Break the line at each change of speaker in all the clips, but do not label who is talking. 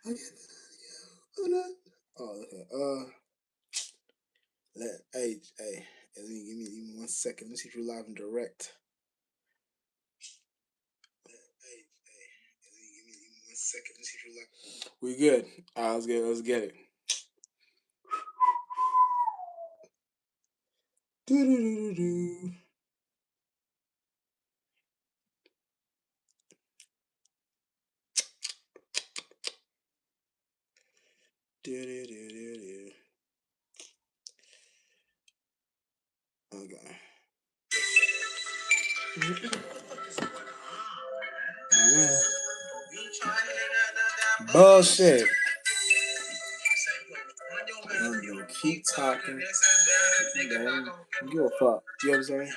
Oh, okay. Hey, give me 1 second. Let's see if you're live and direct. We good. All right, let's get it. Do. Okay. Bullshit. And you keep talking. Man, give a fuck. You know what I'm saying?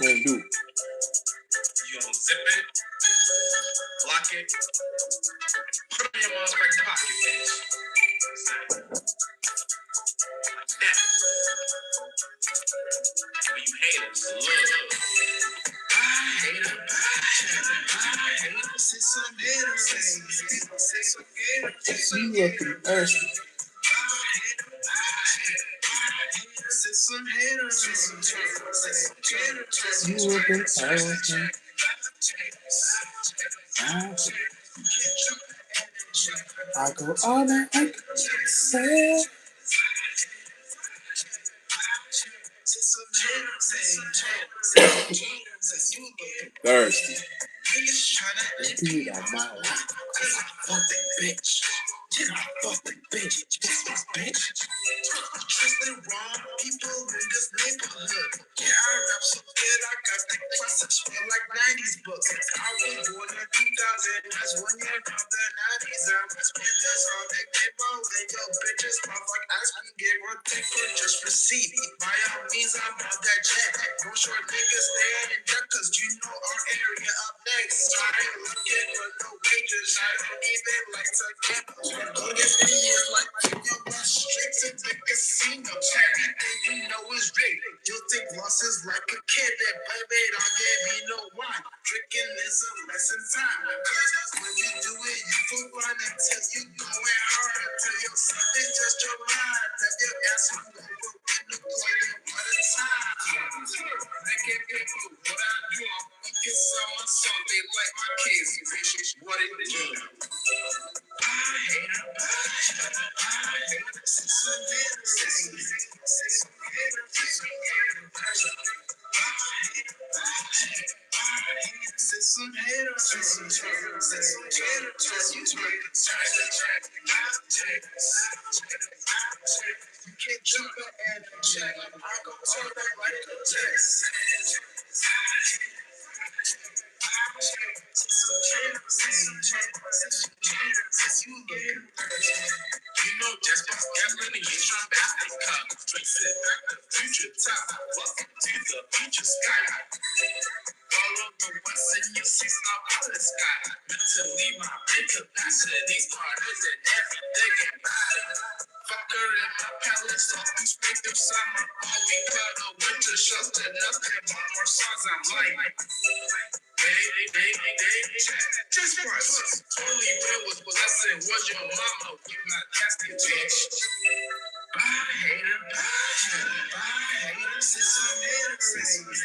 Go and do. You gonna zip it, lock it, put it in your motherfucking pocket, bitch. Like that. When you haters, look. I hate her. You looking thirsty. You looking thirsty. I go all night like say. Thirsty. Repeat on my life. Cause I fuck that bitch. Then I fuck that bitch. Bitch. Twisted wrong people in this neighborhood. Yeah, I rap so good, I got that classic smell like 90s books. I was born in 2000, that's 1 year from the 90s. I'm spending all that paper and your bitches mouth like ice cream. Give or take for just receipt. By all means, I'm on that jet. No short niggas staying in debt, cause you know our area up next. I ain't looking for no wages, I don't even like to get. Go get years like your bus straight to the casino. Everything you know is rigged. You'll take losses like a kid. That baby don't give me no wine. Drinking is a lesson time. Cause when you do it, you feel fun until you going hard. Until yourself is just your mind. Then your ass will go in the toilet all the time. Making people what I do. I'm fucking someone so they like my kids. Bitch, what it do? I hate her. You can't jump and check. I'm gonna turn that like a text. You know, just by gambling, you trying to back the car. Trace it back to future time. Welcome to the future sky. Follow the west and you see star out the sky. Mentally, my mental capacity starters and everything and body. Fucker in my palace, off to spring through summer. All we got a winter shelter, nothing but more songs I'm like. Just price. Only bill was blessing was your mama with my casting bitch. I hate her. Since I'm here, since I'm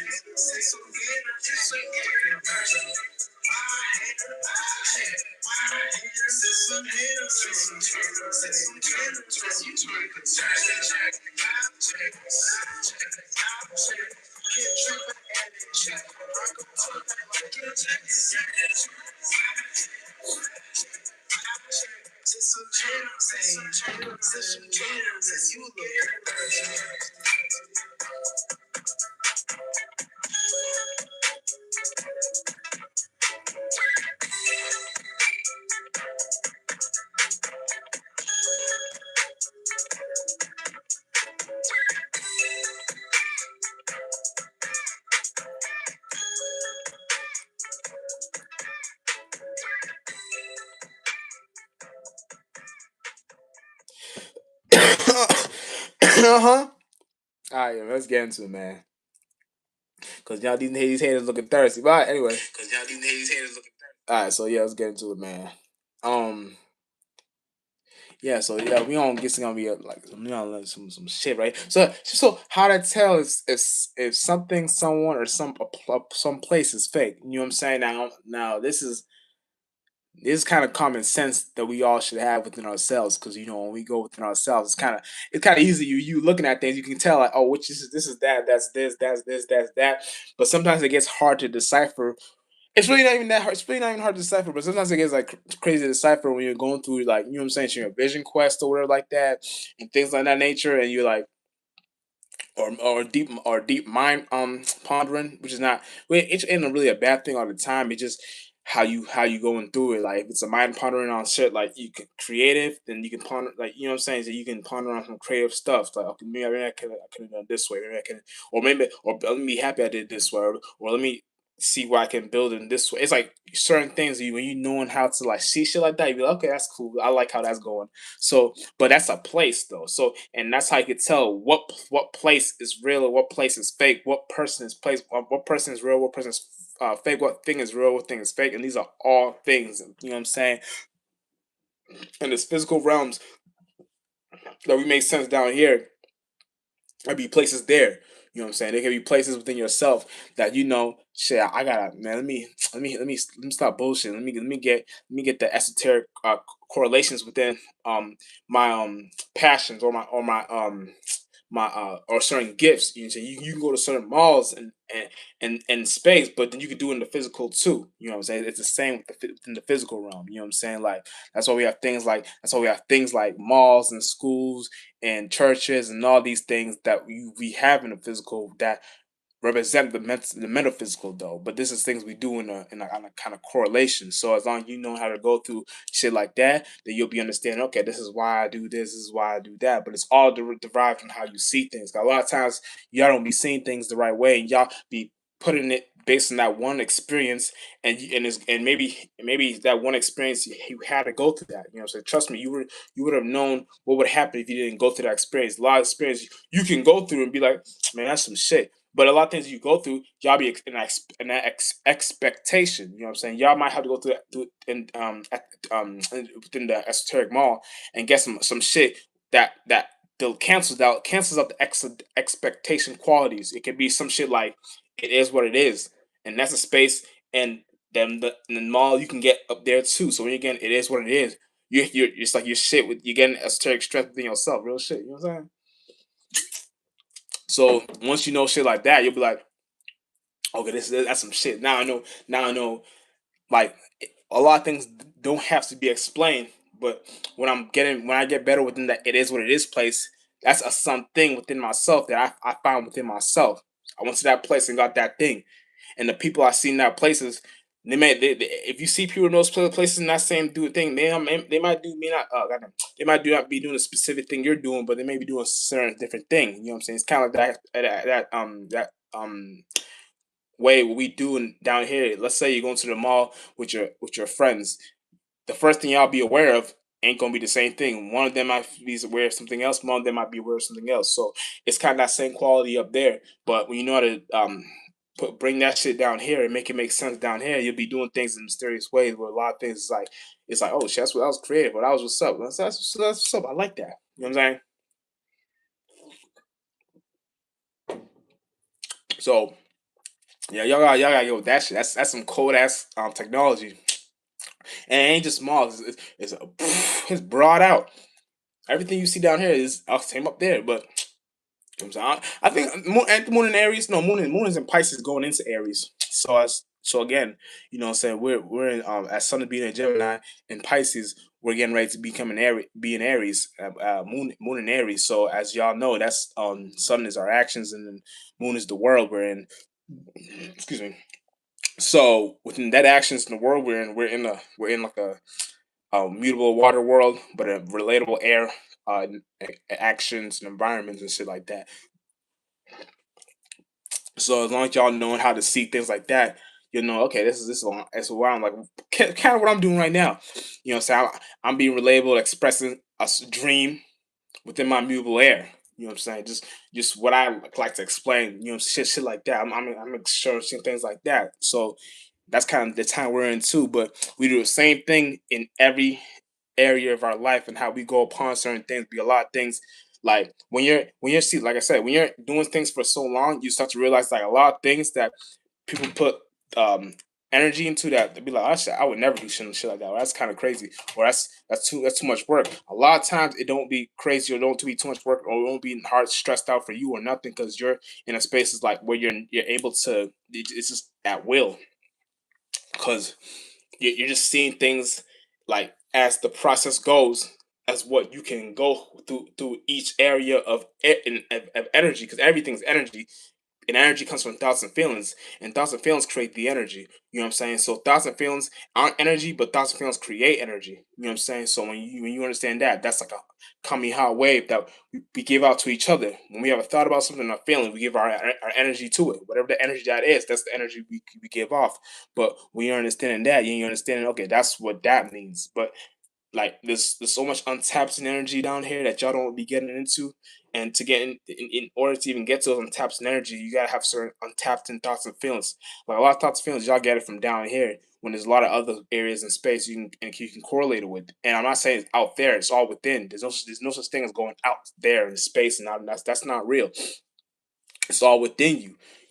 Uh-huh. Alright, let's get into it, man. Cause y'all these haters looking thirsty. But anyway. Alright, so yeah, let's get into it, man. Um, yeah, so yeah, we don't get gonna be like some shit, right? So how to tell if something, someone, or some place is fake? You know what I'm saying? Now this is kind of common sense that we all should have within ourselves, because when we go within ourselves, it's kind of easy. You looking at things, you can tell like, oh, which this is that, that's this, that's that. But sometimes it gets hard to decipher. It's really not even that hard. It's really not even hard to decipher, but sometimes it gets like crazy to decipher when you're going through, like, you know what I'm saying, your vision quest or whatever like that, and things like that nature, and you're like, or deep mind pondering, which is not, well, it's ain't really a bad thing all the time. It's just how you going through it. Like if it's a mind pondering on shit, like you can creative, then you can ponder, like, you know what I'm saying, so you can ponder on some creative stuff. Like, okay, maybe I could have done this way, maybe I can, or let me be happy I did this way, or let me see what I can build in this way. It's like certain things when you knowing how to like see shit like that, you be like, okay, that's cool. I like how that's going. So, but that's a place though. So, and that's how you could tell what place is real or what place is fake. What person is place. What person is real. What person is fake. What thing is real. What thing is fake. And these are all things. You know what I'm saying? In this physical realms that we make sense down here, there be places there. You know what I'm saying? There can be places within yourself that shit. I gotta, man. Let me stop bullshit. Let me get the esoteric correlations within my passions, or my or certain gifts. You can go to certain malls and space, but then you can do it in the physical too. You know what I'm saying? It's the same within the physical realm. You know what I'm saying? Like that's why we have things like malls and schools and churches and all these things that we have in the physical that represent the metaphysical though. But this is things we do in a on a kind of correlation. So as long as you know how to go through shit like that, then you'll be understanding. Okay, this is why I do this. This is why I do that. But it's all derived from how you see things. 'Cause a lot of times y'all don't be seeing things the right way, and y'all be putting it based on that one experience, and maybe that one experience you had to go through that. So trust me, you would have known what would happen if you didn't go through that experience. A lot of experience you can go through and be like, man, that's some shit. But a lot of things you go through, y'all be in that expectation. You know what I'm saying? Y'all might have to go through that within the esoteric mall and get some shit that cancels out the expectation qualities. It can be some shit like it is what it is, and that's a space, and then the mall you can get up there too. So when you get it is what it is. You're it's like your shit with you getting esoteric strength within yourself, real shit. You know what I'm saying? So once you know shit like that, you'll be like, okay, that's some shit. Now I know. Now I know. Like a lot of things don't have to be explained, but when I get better within that, it is what it is place. That's a something within myself that I found within myself. I went to that place and got that thing, and the people I see in that places. If you see people in those places and that same do thing, they might do may not goddamn, they might do not be doing a specific thing you're doing, but they may be doing a certain different thing. You know what I'm saying? It's kind of like that way what we do down here. Let's say you're going to the mall with your friends. The first thing y'all be aware of ain't gonna be the same thing. One of them might be aware of something else. One of them might be aware of something else. So it's kind of that same quality up there. But when you know how to bring that shit down here and make it make sense down here, you'll be doing things in mysterious ways. Where a lot of things is like oh shit, that's what I was creative. But that was what's up. That's what's up. I like that. You know what I'm saying? So yeah, y'all gotta go with that shit. That's some cold ass technology. And it ain't just small. It's broad out. Everything you see down here is same up there. But I'm saying, I think Moon in Aries. No, Moon is in Pisces going into Aries. So again, what I'm saying, we're in as Sun being in Gemini and Pisces, we're getting ready to become be in Aries. Moon in Aries. So as y'all know, that's Sun is our actions, and then Moon is the world we're in. Excuse me. So within that actions in the world we're in like a mutable water world, but a relatable air actions and environments and shit like that. So as long as y'all knowing how to see things like that, you'll know, okay, this is what I'm like, kind of what I'm doing right now. So I'm being relatable, expressing dream within my mutable air. You know what I'm saying? Just what I like to explain. Shit like that. I'm experiencing things like that. So
That's kind of the time we're in too. But we do the same thing in every area of our life and how we go upon certain things. Be a lot of things like when you're see like I said, when you're doing things for so long, you start to realize like a lot of things that people put um energy into that they'd be like, I would never do shit like that. Or that's kind of crazy. Or that's too much work. A lot of times it don't be crazy or don't be too much work or it won't be hard stressed out for you or nothing because you're in a space is like where you're able to it's just at will because you're just seeing things like as the process goes as what you can go through each area of energy because everything's energy and energy comes from thoughts and feelings, and thoughts and feelings create the energy. You know what I'm saying? So thoughts and feelings aren't energy, but thoughts and feelings create energy. You know what I'm saying? So when you understand that, that's like a Kamiha wave that we give out to each other. When we have a thought about something or feeling, we give our energy to it. Whatever the energy that is, that's the energy we give off. But when you're understanding that, you're understanding, okay, that's what that means. But like there's so much untapped energy down here that y'all don't be getting into. And to get in order to even get to those untapped energy, you gotta have certain untapped in thoughts and feelings. Like a lot of thoughts and feelings, y'all get it from down here. When there's a lot of other areas in space you can correlate it with. And I'm not saying it's out there; it's all within. There's no such thing as going out there in space, and that's not real. It's all within you.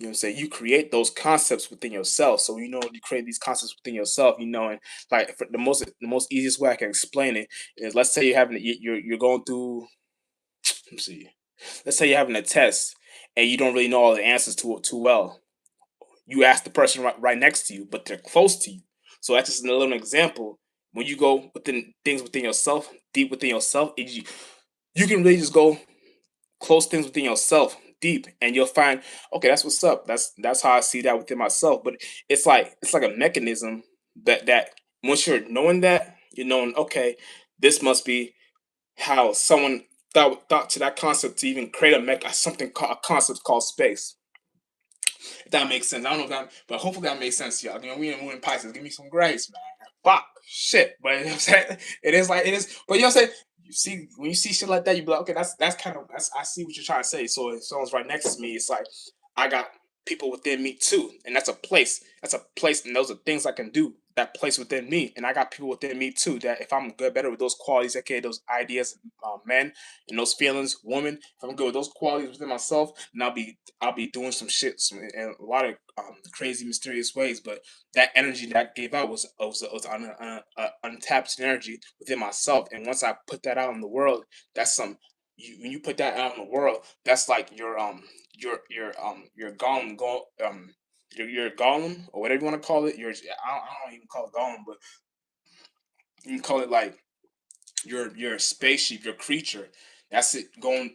You know what I'm saying? You create those concepts within yourself. So you create these concepts within yourself, and like for the most easiest way I can explain it is let's say you're going through let me see. Let's say you're having a test and you don't really know all the answers to it too well. You ask the person right next to you, but they're close to you. So that's just a little example. When you go within things within yourself, deep within yourself, you can really just go close things within yourself deep and you'll find, okay, that's what's up. That's how I see that within myself. But it's like a mechanism that once you're knowing that, you're knowing, okay, this must be how someone thought to that concept to even create something called a concept called space. If that makes sense. I don't know if that, but hopefully that makes sense to y'all. We in Moon and Pisces. Give me some grace, man. Fuck. Shit. But you know what I'm saying? It is like it is. But you know what I'm saying? You see, when you see shit like that, you be like, okay, that's kind of I see what you're trying to say. So if someone's right next to me, it's like I got people within me too. And that's a place. That's a place, and those are things I can do. That place within me. And I got people within me too. That if I'm good better with those qualities, aka those ideas, men, and those feelings, woman, if I'm good with those qualities within myself, then I'll be doing some shit in a lot of crazy, mysterious ways. But that energy that I gave out was untapped energy within myself. And once I put that out in the world, that's some. When you put that out in the world, that's like your your golem or whatever you want to call it. I don't even call it golem, but you can call it like your spaceship, your creature. That's it going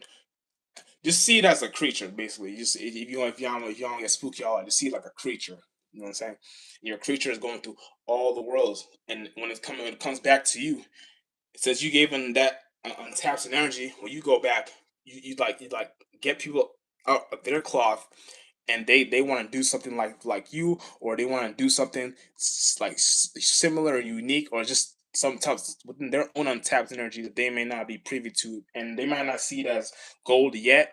just see it as a creature, basically. Just if you don't get spooky, all just see it like a creature. You know what I'm saying? Your creature is going through all the worlds, and when it comes back to you, it says you gave them that untapped energy. When you go back, you get people out of their cloth, and they want to do something like you, or they want to do something similar or unique, or just some type within their own untapped energy that they may not be privy to, and they might not see it as gold yet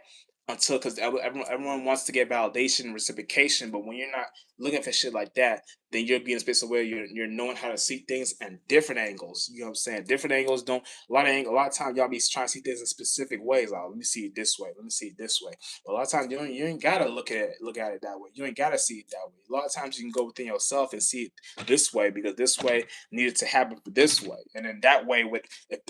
until because everyone wants to get validation and reciprocation. But when you're not looking for shit like that, then you'll be in a space where you're knowing how to see things and different angles. You know what I'm saying? Different angles don't a lot of times y'all be trying to see things in specific ways. Like, let me see it this way. Let me see it this way. But a lot of times you ain't gotta look at it that way. You ain't gotta see it that way. A lot of times you can go within yourself and see it this way because this way needed to happen for this way, and then that way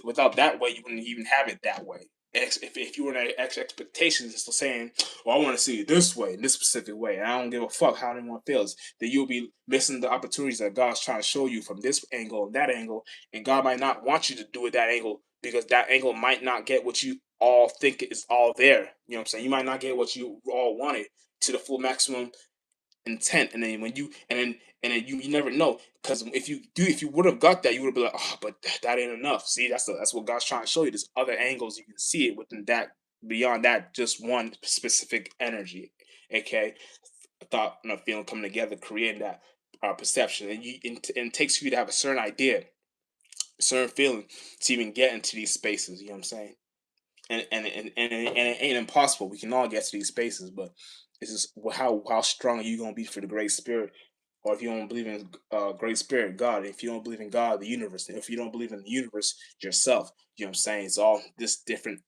without that way you wouldn't even have it that way. If you were in extra expectations, it's still saying, "Well, I want to see it this way, in this specific way, and I don't give a fuck how anyone feels." Then you'll be missing the opportunities that God's trying to show you from this angle and that angle, and God might not want you to do it that angle because that angle might not get what you all think is all there. You know what I'm saying? You might not get what you all wanted to the full maximum intent, and then you never know because if you would have got that, you would have been like, oh, but that ain't enough. See, that's what God's trying to show you. There's other angles you can see it within that beyond that just one specific energy, aka a thought and a feeling coming together, creating that perception, and it takes for you to have a certain idea, a certain feeling to even get into these spaces. You know what I'm saying? And it ain't impossible. We can all get to these spaces, but it's just how strong are you gonna be for the great spirit or if you don't believe in Great Spirit, God, if you don't believe in God, the universe, if you don't believe in the universe yourself, you know what I'm saying? It's all this different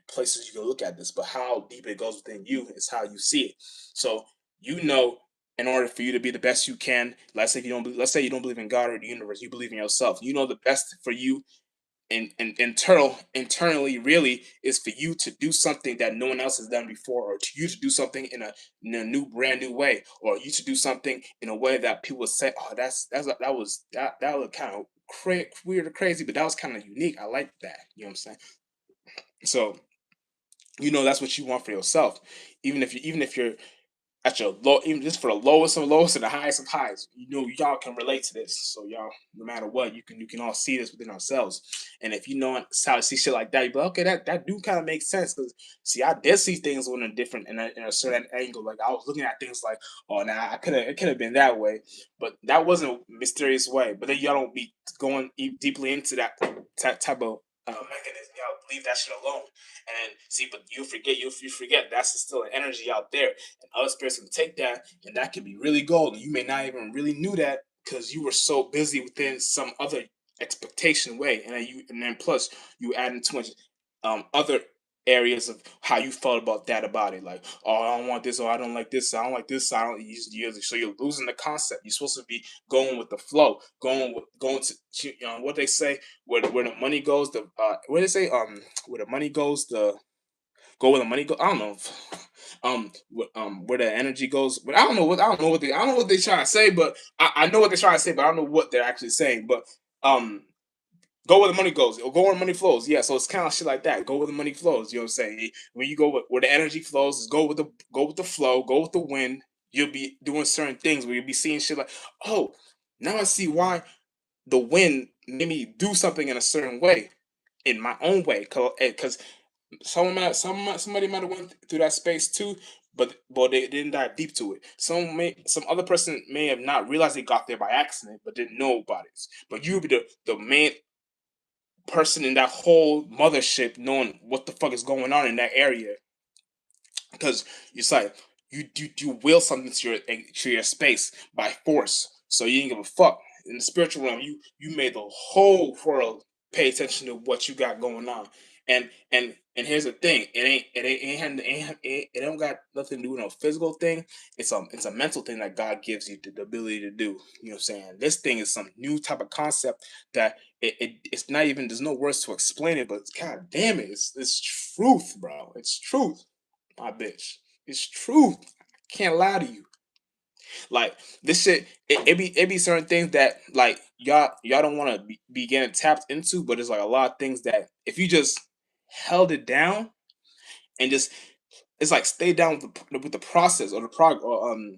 places you can look at this, but how deep it goes within you is how you see it. So you know, in order for you to be the best you can, let's say if you don't, let's say you don't believe in God or the universe, you believe in yourself. You know the best for you and internally really is for you to do something that no one else has done before, or to you to do something in a new brand new way, or you to do something in a way that people say, oh, that was kind of weird or crazy, but that was kind of unique. I like that. You know what I'm saying? So you know that's what you want for yourself, even if you're at your low, even just for the lowest of lowest and the highest of highs. You know, y'all can relate to this. So y'all, no matter what, you can all see this within ourselves. And if you know how to see shit like that, you be like, okay, that do kind of make sense. Because see, I did see things in a different in a certain angle. Like I was looking at things like, oh, now I could have it could have been that way, but that wasn't a mysterious way. But then y'all don't be going deeply into that type of mechanism. Y'all leave that shit alone. And see, but you forget that's still an energy out there, and other spirits can take that, and that can be really gold. And you may not even really knew that because you were so busy within some other expectation way, and then plus you adding too much other areas of how you felt about it. Like, oh, I don't want this, or I don't like this, I don't like this, I don't. So you're losing the concept. You're supposed to be going with the flow, going to what they say, where the money goes. The what they say, where the money goes, the go where the money go. I don't know. Where the energy goes, but I don't know what they trying to say, but I know what they're trying to say, but I don't know what they're actually saying. But um, go where the money goes, or go where the money flows. Yeah, so it's kind of shit like that. Go where the money flows. You know what I'm saying? When you go where the energy flows, is go with the flow, go with the wind. You'll be doing certain things where you'll be seeing shit like, oh, now I see why the wind made me do something in a certain way, in my own way, because somebody might have went through that space too, but they didn't dive deep to it. Some other person may have not realized they got there by accident, but didn't know about it. But you be the main person in that whole mothership knowing what the fuck is going on in that area, because it's like you will something to your space by force, so you didn't give a fuck. In the spiritual realm, you made the whole world pay attention to what you got going on. And here's the thing, it don't got nothing to do with no physical thing. It's a mental thing that God gives you the ability to do. You know what I'm saying? This thing is some new type of concept that it's not even, there's no words to explain it, but god damn it, it's truth, bro. It's truth, my bitch. It's truth. I can't lie to you. Like this shit, it be certain things that like y'all don't want to be getting tapped into, but it's like a lot of things that if you just held it down and just, it's like stay down with the process or the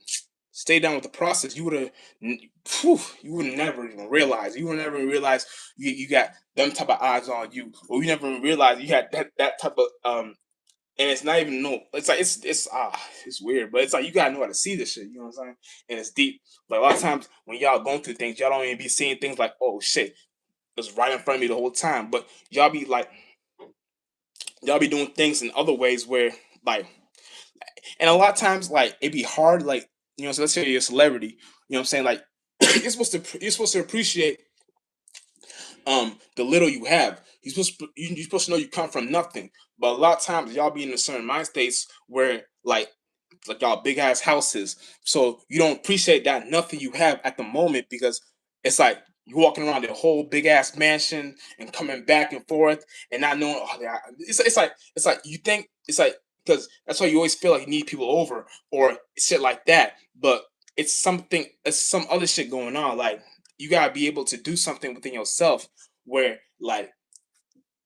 stay down with the process, you would have you would never even realize, you got them type of eyes on you, or you never even realize you had that type of and it's not even no, it's like it's weird, but it's like you gotta know how to see this shit, you know what I'm saying? And it's deep. But a lot of times when y'all going through things, y'all don't even be seeing things like, oh shit, it's right in front of me the whole time. But y'all be doing things in other ways where like, and a lot of times like it be hard, like, you know, so let's say you're a celebrity, you know what I'm saying? Like you're supposed to appreciate the little you have. You're supposed to know you come from nothing. But a lot of times y'all be in a certain mind states where like y'all big ass houses. So you don't appreciate that nothing you have at the moment, because it's like you walking around the whole big ass mansion and coming back and forth and not knowing. Oh, yeah, it's like you think it's like, because that's why you always feel like you need people over or shit like that. But it's some other shit going on. Like you gotta be able to do something within yourself where like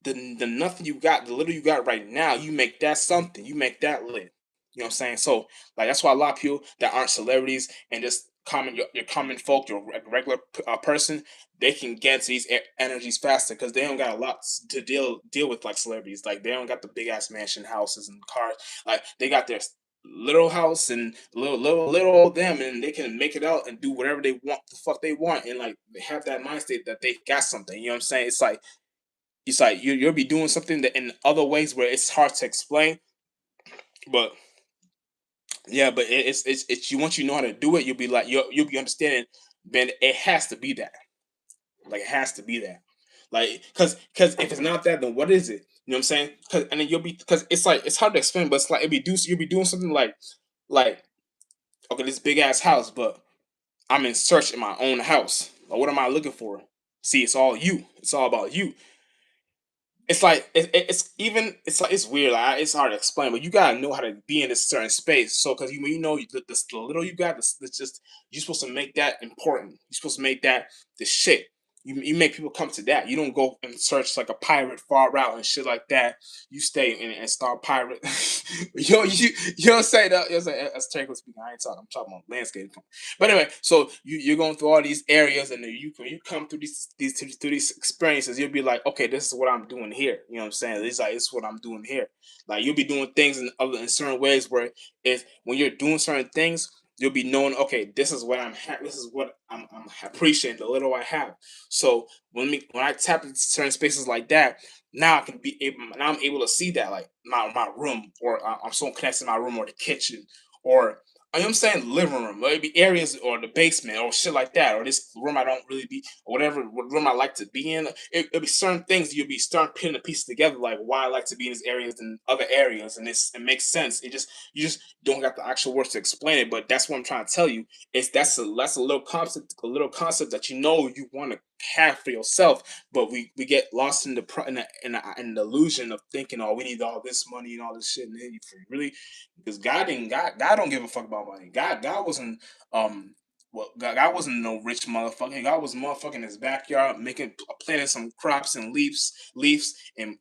the nothing you got, the little you got right now, you make that something, you make that lit. You know what I'm saying? So like that's why a lot of people that aren't celebrities and just your common folk, your regular person, they can get into these energies faster because they don't got a lot to deal with like celebrities. Like they don't got the big ass mansion houses and cars. Like they got their little house and little old them, and they can make it out and do whatever they want, the fuck they want, and like they have that mind state that they got something. You know what I'm saying? It's like you'll be doing something that in other ways where it's hard to explain, but Yeah, but it's you once you know how to do it, you'll be like you'll be understanding. Man, it has to be that. Like it has to be that. Like, cause if it's not that, then what is it? You know what I'm saying? Cause and then you'll be because it's like it's hard to explain, but it's like you'll be doing something like okay, this big ass house, but I'm in search of my own house. Like, what am I looking for? See, it's all you. It's all about you. It's like it's even it's like it's weird. Like it's hard to explain, but you gotta know how to be in a certain space. So, because when you know the little you got, it's just you're supposed to make that important. You're supposed to make that the shit. You make people come to that. You don't go and search like a pirate far out and shit like that. You stay in and start pirate. You don't say that. You don't say that's technically speaking. I ain't talking. I'm talking about landscape. But anyway, so you're going through all these areas, and then when you come through through these experiences, you'll be like, okay, this is what I'm doing here. You know what I'm saying? It's like this is what I'm doing here. Like you'll be doing things in certain ways where if when you're doing certain things, you'll be knowing, okay, this is what this is what I'm appreciating the little I have. So when I tap into certain spaces like that, now I'm able to see that like my room or I'm so connected to my room or the kitchen or you know what I'm saying living room, maybe areas or the basement or shit like that, or this room I don't really be, or whatever what room I like to be in. It'll be certain things you'll be starting putting the pieces together, like why I like to be in these areas and other areas, and it makes sense. You just don't got the actual words to explain it, but that's what I'm trying to tell you. It's that's a little concept that you know you want to have for yourself, but we get lost in in the illusion of thinking, oh, we need all this money and all this shit, and then you really because God don't give a fuck about money. God wasn't God wasn't no rich motherfucker. God was motherfucking in his backyard making planting some crops and leaves and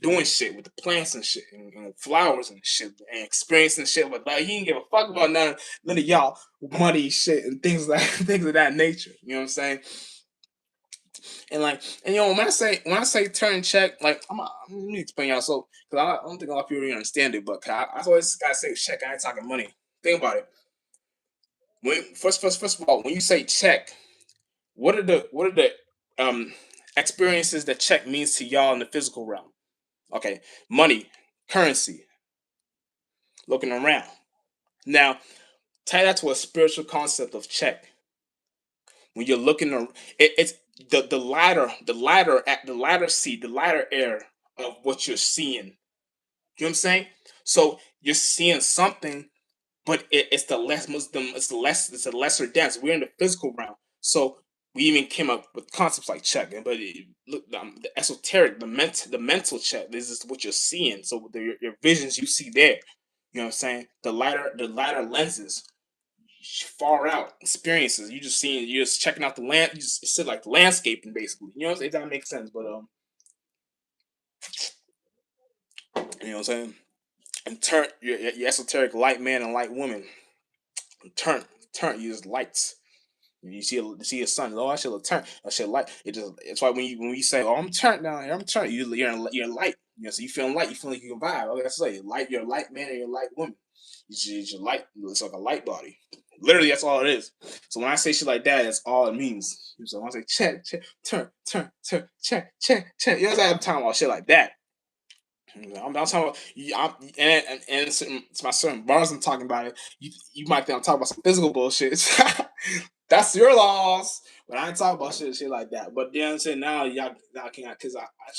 doing shit with the plants and shit and flowers and shit and experiencing shit. But like he didn't give a fuck about none of y'all money shit and things like things of that nature. You know what I'm saying? And you know when I say turn check, like let me explain y'all. So because I don't think a lot of people really understand it, but I always gotta say check. I ain't talking money. Think about it. First of all, when you say check, what are the experiences that check means to y'all in the physical realm? Okay, money, currency, looking around. Now tie that to a spiritual concept of check. When you're looking, it's the ladder seat, the ladder air of what you're seeing. You know what I'm saying? So you're seeing something, but it's the less Muslim, it's a lesser dance. We're in the physical realm, so we even came up with concepts like check. But look, the esoteric, the mental check. This is what you're seeing. So your visions you see there. You know what I'm saying? The lighter lenses far out experiences. You just seeing, you're just checking out the land. You just it's like the landscaping, basically. You know what I'm saying? If that makes sense, but you know what I'm saying. And turn your esoteric light man and light woman. Turn you just lights. You see a sun. Oh, I should turn. I should light. It's why when you say, oh, I'm turned down here. I'm turned. You're light. You know, so you feeling light. You feel like you can vibe. Like I say, light. You're a light man and you're a light woman. It's your light. It's like a light body. Literally, that's all it is. So when I say shit like that, that's all it means. So when I say check, check. You know what I'm saying? I'm talking about shit like that. I'm talking about and it's my certain bars I'm talking about it. You might think I'm talking about some physical bullshit. That's your loss. But I ain't talking about shit like that. But you know what I'm saying? Now y'all can because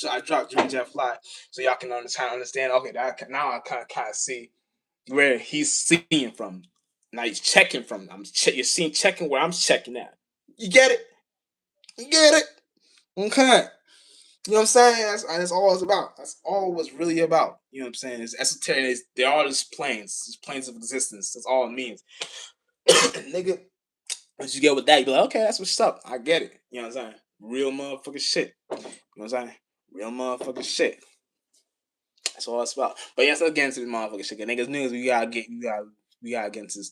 I dropped Dream Jet Fly, so y'all can understand. Okay, now I kind of see where he's seeing from. Now he's checking from. You're seeing checking where I'm checking at. You get it? You get it? Okay. You know what I'm saying? That's all it's about. That's all it's really about. You know what I'm saying? It's esoteric. They're all just planes of existence. That's all it means. Nigga, once you get with that, you be like, okay, that's what's up. I get it. You know what I'm saying? Real motherfucking shit. You know what I'm saying? Real motherfucking shit. That's all it's about. But yeah, let's get into this motherfucking shit. Niggas, we gotta get into this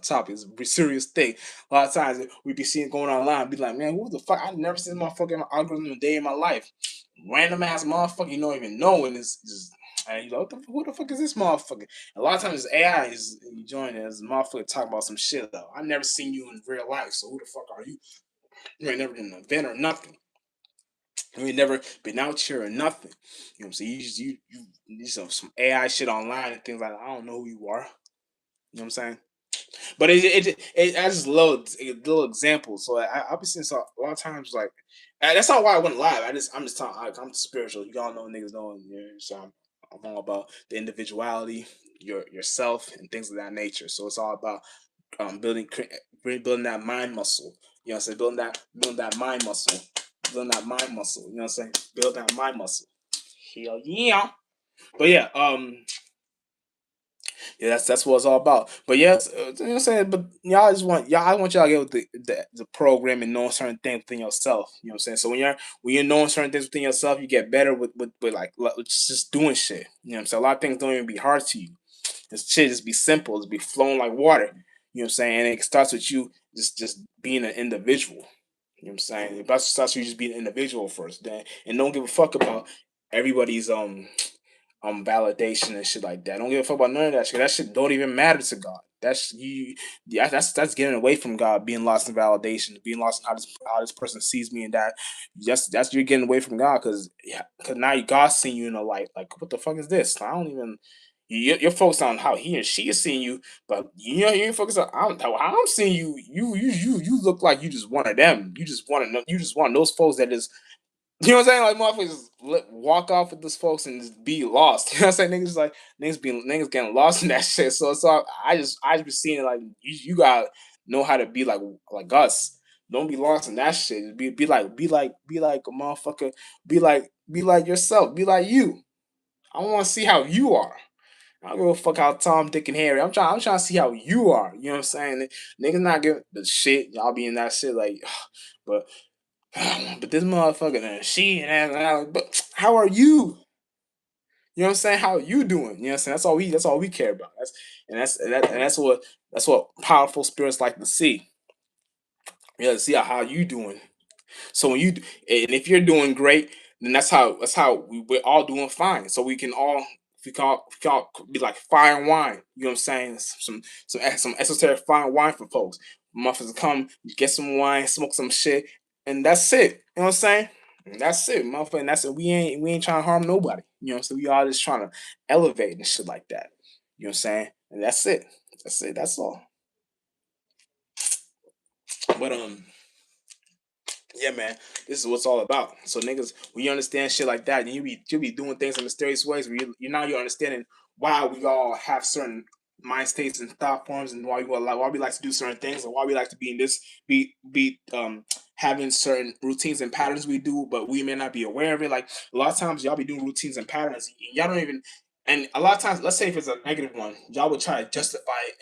topic. It's a serious thing. A lot of times we be seeing going online, be like, man, who the fuck? I've never seen this motherfucking algorithm a day in my life. Random ass motherfucker you don't even know, and it's just. And you know, who the fuck is this motherfucker? A lot of times AI is you join it as a motherfucker talking about some shit though. I never seen you in real life, so who the fuck are you? You ain't never been an event or nothing. You ain't never been out here or nothing. You know what I'm saying? You some AI shit online and things like that. I don't know who you are. You know what I'm saying? But I just love little examples. So I'll be seeing so a lot of times like that's not why I went live. I'm just talking. I'm spiritual. You all know niggas know. So I'm all about the individuality, yourself, and things of that nature. So it's all about building that mind muscle. You know what I'm saying? Building that mind muscle. Building that mind muscle. You know what I'm saying? Build that mind muscle. Hell yeah. But yeah, yeah, that's what it's all about. But yes, you know what I'm saying. But I want y'all to get with the program and knowing certain things within yourself. You know what I'm saying. So when you're knowing certain things within yourself, you get better with like just doing shit. You know what I'm saying. A lot of things don't even be hard to you. This shit just be simple. Just be flowing like water. You know what I'm saying. And it starts with you just being an individual. You know what I'm saying. It starts with you just being an individual first, then and don't give a fuck about everybody's validation and shit like that. Don't give a fuck about none of that shit. That shit don't even matter to God. That's you. Yeah, that's getting away from God, being lost in validation, being lost in how this person sees me, and that that's you're getting away from God because now God's seeing you in a light. Like what the fuck is this? I don't even. You're focused on how he and she is seeing you, but you ain't focused on how I'm seeing you. You look like you just one of them. You just want to know. You just one of those folks that is you know what I'm saying? Like motherfuckers just walk off with those folks and just be lost. You know what I'm saying? Niggas getting lost in that shit. So I just be seeing it like you gotta know how to be like us. Don't be lost in that shit. Be like a motherfucker. Be like yourself. Be like you. I want to see how you are. I don't give a fuck how Tom, Dick, and Harry. I'm trying to see how you are. You know what I'm saying? Niggas not giving the shit. Y'all be in that shit like, but but this motherfucker and she and that, but how are you? You know what I'm saying? How are you doing? You know what I'm saying? That's all we care about. That's what powerful spirits like to see. You know, to see how you doing. So when you and if you're doing great, then that's how we're all doing fine. So we can all be like fine wine. You know what I'm saying? Some esoteric fine wine for folks. Motherfuckers come get some wine, smoke some shit, and that's it. You know what I'm saying? And that's it, motherfucker. And that's it. We ain't trying to harm nobody. You know, so we all just trying to elevate and shit like that. You know what I'm saying? And that's it. That's it. That's all. But yeah, man, this is what's all about. So niggas, when you understand shit like that, and you be doing things in mysterious ways, where you're understanding why we all have certain mind states and thought forms, and why we like to do certain things, and why we like to be in this be having certain routines and patterns we do, but we may not be aware of it. Like a lot of times, y'all be doing routines and patterns, and y'all don't even. And a lot of times, let's say if it's a negative one, y'all would try to justify it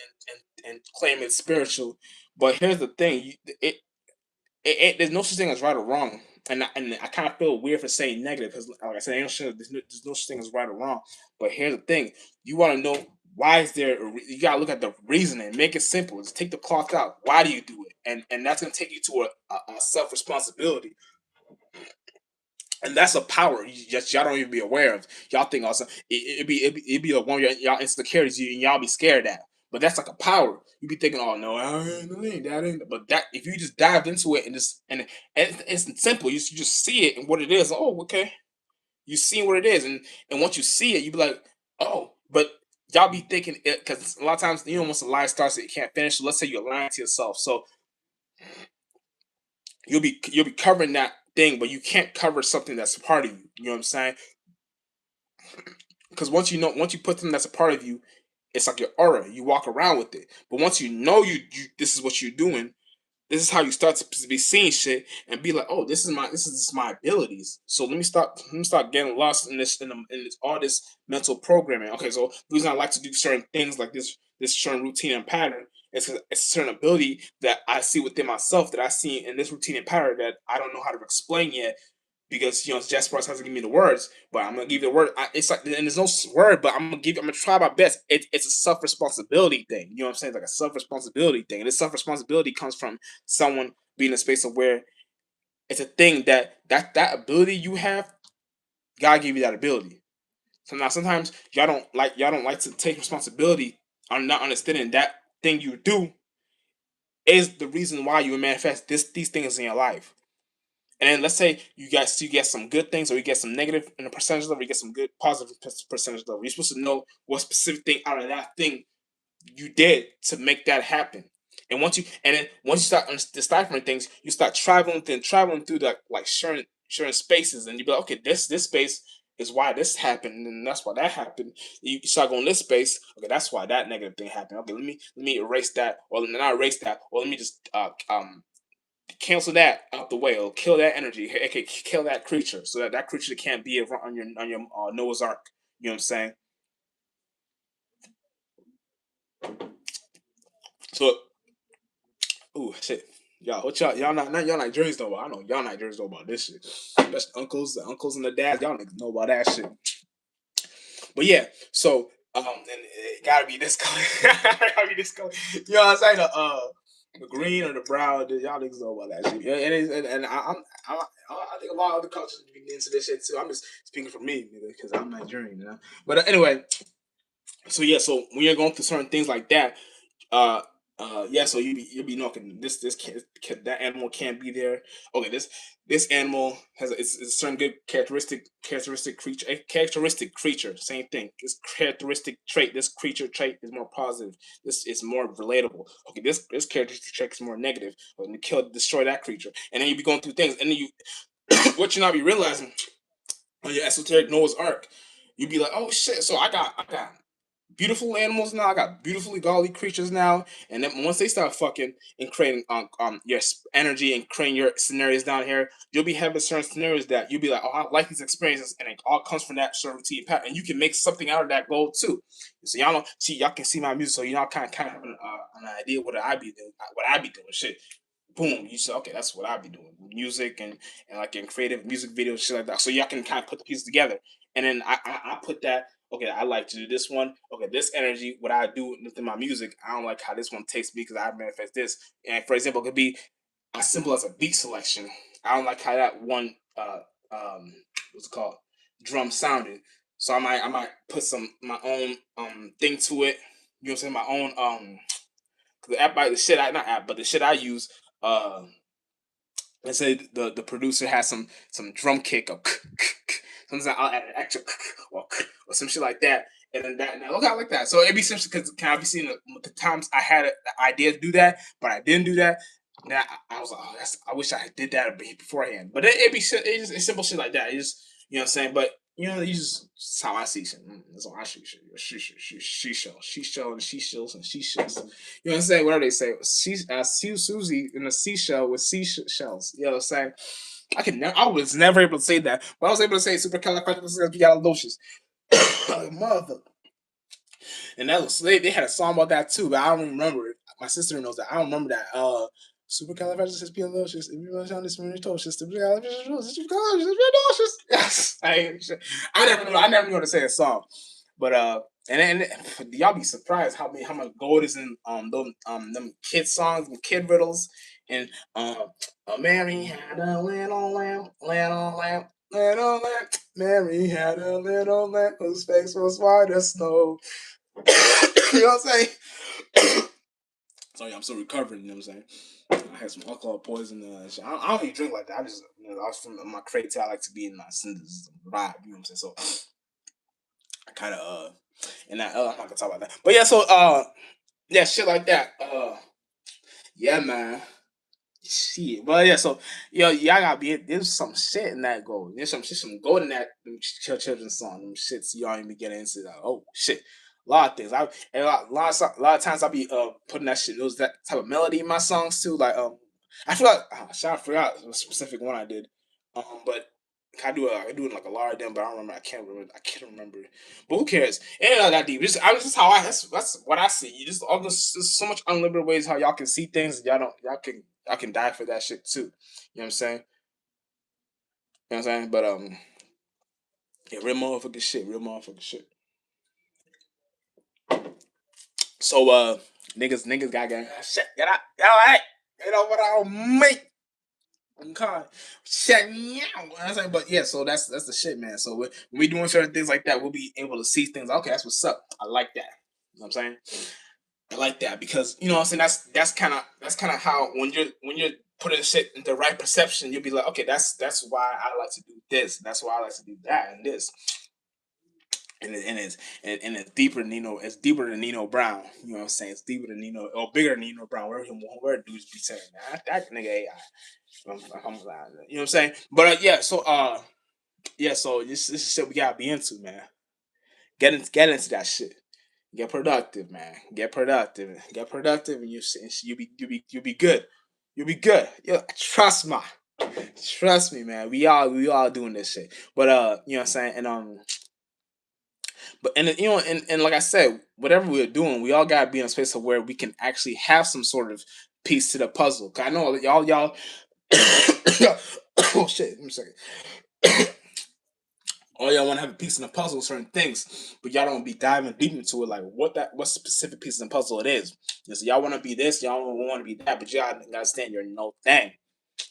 and claim it's spiritual. But here's the thing: there's no such thing as right or wrong. And I kind of feel weird for saying negative because, like I said, there's no such thing as right or wrong. But here's the thing: you want to know why is there? You gotta look at the reasoning. Make it simple. Just take the cloth out. Why do you do it? And that's gonna take you to a self responsibility. And that's a power y'all don't even be aware of. Y'all think also it be the one y'all insecurities you and y'all be scared at. But that's like a power. You be thinking, oh no, that ain't. But that if you just dived into it and it's simple. You just see it and what it is. Oh, okay. You see what it is, and once you see it, you be like, oh. But y'all be thinking it because a lot of times once a lie starts, it can't finish. So let's say you're lying to yourself. So you'll be covering that thing, but you can't cover something that's a part of you. You know what I'm saying? Because once you put something that's a part of you, it's like your aura. You walk around with it. But once you know this is what you're doing, this is how you start to be seeing shit and be like, oh, this is my abilities. So let me start getting lost in all this mental programming. Okay, so the reason I like to do certain things like this certain routine and pattern is because it's a certain ability that I see within myself that I see in this routine and pattern that I don't know how to explain yet because Jasper hasn't given me the words, but I'm gonna give you the word. It's like, and there's no word, but I'm gonna try my best. It's a self responsibility thing. You know what I'm saying? It's like a self responsibility thing. And this self responsibility comes from someone being in a space of where it's a thing that ability you have. God gave you that ability. So now sometimes y'all don't like to take responsibility on not understanding that thing you do is the reason why you manifest these things in your life. And then let's say you get some good things or you get some negative in the percentage level, you get some good positive percentage level. You're supposed to know what specific thing out of that thing you did to make that happen. And once you start deciphering things, you start traveling through the like sharing spaces, and you be like, okay, this space is why this happened, and that's why that happened. You start going this space, okay, that's why that negative thing happened. Okay, let me erase that, or not erase that, or let me just cancel that out the way, or kill that energy, aka kill that creature, so that that creature can't be on your Noah's Ark. You know what I'm saying? So, ooh, shit. Y'all, what y'all not y'all Nigerians know about. I know y'all Nigerians know about this shit. Especially the uncles and the dads, y'all niggas know about that shit. But yeah, so and it gotta be this color. Gotta be this color. You know what I'm saying? The green or the brown, y'all niggas know about that shit. Yeah, and I think a lot of other cultures be into this shit too. I'm just speaking for me, because I'm Nigerian, you know. But anyway, so yeah, so when you're going through certain things like that, uh yeah, so you'll be knocking this can that animal can't be there. Okay, this animal has it's a certain good characteristic creature, same thing. This characteristic trait, this creature trait is more positive. This is more relatable. Okay, this characteristic trait is more negative. Let me destroy that creature, and then you be going through things, and then you what you not be realizing on your esoteric Noah's Ark, you'd be like, oh shit, so I got beautiful animals now. I got beautifully godly creatures now. And then once they start fucking and creating your energy and creating your scenarios down here, you'll be having certain scenarios that you'll be like, oh, I like these experiences, and it all comes from that sort of routine pattern. And you can make something out of that goal too. So y'all know, see, y'all can see my music, so y'all kind of have an idea what I be doing, shit. Boom, you say, okay, that's what I be doing, music and like in creative music videos, shit like that. So y'all can kind of put the pieces together, and then I put that. Okay, I like to do this one. Okay, this energy, what I do within my music, I don't like how this one takes me because I manifest this. And for example, it could be as simple as a beat selection. I don't like how that one what's it called, drum sounded. So I might put some my own thing to it. You know what I'm saying? My own the app the shit I not app, but the shit I use. Let's say the producer has some drum kick or sometimes I'll add an extra or some shit like that. And then that, now look how I like that. So it'd be simple because can I be seeing the times I had the idea to do that, but I didn't do that. Now I was like, oh, I wish I did that beforehand. But it'd be shit. It's simple shit like that. It's just, you know what I'm saying. But you know, that's how I see shit. That's how I see shit. She shell and she shells and she shells. You know what I'm saying? Whatever they say. Susie in a seashell with seashells. You know what I'm saying? I was never able to say that, but I was able to say supercalifragilisticexpialidocious. Mother. And that was they had a song about that too, but I don't remember it. My sister knows that. I don't remember that. Supercalifragilisticexpialidocious. If you want to sound this supercalifragilisticexpialidocious. Yes. I never knew how to say a song. But and y'all be surprised how much gold is in them kid songs and kid riddles and Mary had a little lamp, little lamp. Mary had a little lamp whose face was white as snow. You know what I'm saying? Sorry, I'm still recovering. You know what I'm saying? I had some alcohol poison. I don't even drink like that. I just, I was from my creativity. I like to be in my cinders vibe. You know what I'm saying? So I kind of and that I'm not gonna talk about that. But yeah, so yeah, shit like that. Yeah, man. Shit, but yeah, so y'all gotta be. There's some shit in that gold. There's some gold in that children's song. Them shits y'all ain't be getting into that. Oh shit, a lot of things. A lot of times I'll be putting that type of melody in my songs too. Like I forgot. I forgot a specific one I did. But I do it like a lot of them, but I don't remember. I can't remember. But who cares? It ain't not that deep. Just how that's what I see. You just all this. There's so much unlimited ways how y'all can see things. Y'all can die for that shit too. You know what I'm saying? You know what I'm saying? But yeah, real motherfucking shit. Real motherfucking shit. So niggas got shit. Get out, hey. You know what I'll make. Okay. Check me out. You know what I'm saying? But yeah, so that's the shit, man. So when we doing certain things like that, we'll be able to see things. Okay, that's what's up. I like that. You know what I'm saying? I like that because you know what I'm saying. That's kind of how when you're putting shit in the right perception, you'll be like, okay, that's why I like to do this. That's why I like to do that and this. and it's deeper than Nino. It's deeper than Nino Brown. You know what I'm saying? It's deeper than Nino, or bigger than Nino Brown. Where dudes be saying that nigga AI. You know what I'm saying? But yeah. So this is shit we gotta be into, man. Get into that shit. Get productive, man. Get productive. Get productive, and you be good. You'll be good. Yeah, trust me, man. We all doing this shit. But you know what I'm saying? And you know, and like I said, whatever we're doing, we all gotta be in a space of where we can actually have some sort of piece to the puzzle. 'Cause I know y'all. Oh shit! Let me second. All y'all want to have a piece in the puzzle, certain things, but y'all don't be diving deep into it, like what specific piece of the puzzle it is. You know, so y'all want to be this, y'all want to be that, but y'all gotta stand your no thing. You know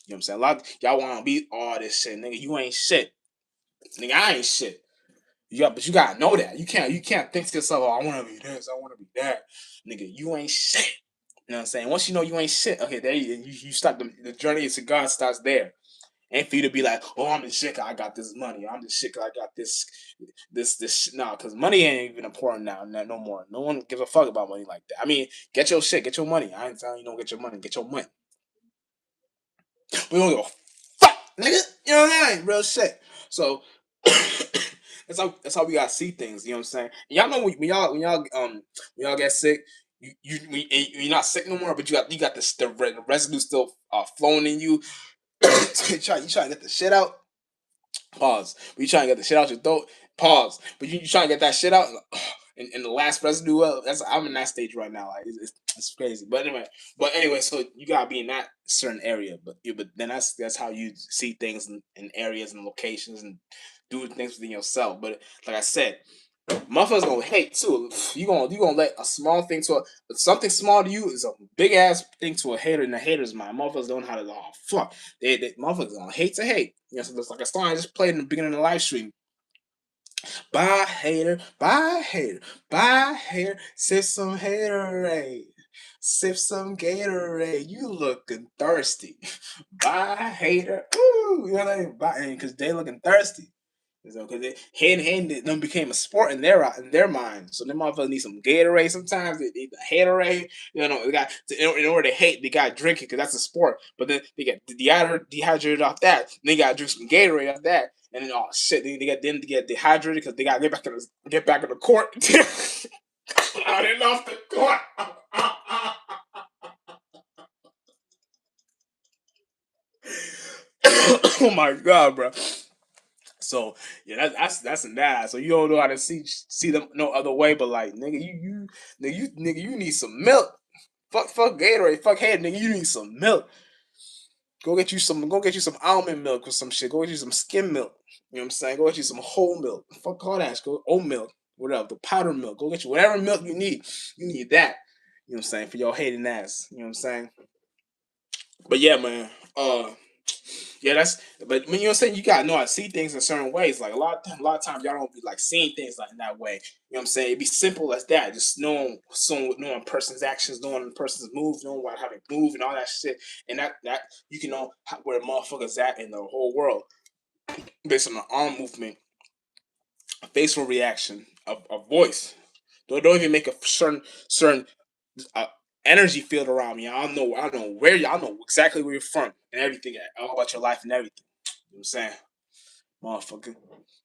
what I'm saying? A lot y'all want to be all this shit, nigga. You ain't shit, nigga. I ain't shit. Yeah, but you gotta know that. You can't think to yourself, oh, I wanna be this, I wanna be that. Nigga, you ain't shit. You know what I'm saying? Once you know you ain't shit, okay, there you start the journey to God starts there. Ain't for you to be like, oh, I'm the shit 'cause I got this money. I'm the shit 'cause I got this. No, because money ain't even important now, no more. No one gives a fuck about money like that. I mean, get your shit, get your money. I ain't telling you don't get your money, get your money. We don't give a fuck, nigga. You know what I mean? Real shit. So that's how we gotta see things. You know what I'm saying? And y'all know when y'all get sick, you're not sick no more, but you got the residue still flowing in you. You try to get the shit out. Pause. But you trying to get the shit out your throat. Pause. But you trying to get that shit out. And the last residue. I'm in that stage right now. Like it's crazy. But anyway, so you gotta be in that certain area. But then that's how you see things in areas and locations and do things within yourself. But like I said, motherfuckers gonna hate too. You gonna let a small thing something small to you is a big ass thing to a hater in the hater's mind. Motherfuckers don't know how to fuck. They motherfuckers gonna hate to hate. You know, so it's like a song I just played in the beginning of the live stream. Bye hater, bye hater, bye hater, sip some haterade. Sip some Gatorade. You looking thirsty. Bye hater. Ooh, you know what I mean? Bye, because they looking thirsty. Because hand them became a sport in their mind. So them motherfuckers need some Gatorade. Sometimes they need the haterade. You know, they got in order to hate, they got to drink it because that's a sport. But then they get dehydrated off that. Then they got to drink some Gatorade off that. And then oh shit, they get dehydrated because they got to get back in the court. I didn't off the court. Oh my god, bro. So yeah, that's and that. So you don't know how to see them no other way, but like nigga, you need some milk. Fuck Gatorade, fuck head, nigga. You need some milk. Go get you some almond milk or some shit. Go get you some skim milk. You know what I'm saying? Go get you some whole milk. Fuck all that. Go oat milk, whatever. The powder milk. Go get you whatever milk you need. You need that. You know what I'm saying? For your hating ass. You know what I'm saying? But yeah, man. Yeah, but when you're saying you gotta know how to see things in certain ways. Like a lot of times y'all don't be like seeing things like in that way. You know what I'm saying? It'd be simple as that. Just knowing person's actions, knowing person's moves, knowing how they move and all that shit. And that you can know where motherfuckers at in the whole world based on the arm movement, a facial reaction, a voice. Don't even make a certain uh, energy field around me. I know where y'all know exactly where you're from and everything, all about your life and everything. You know what I'm saying? Motherfucker.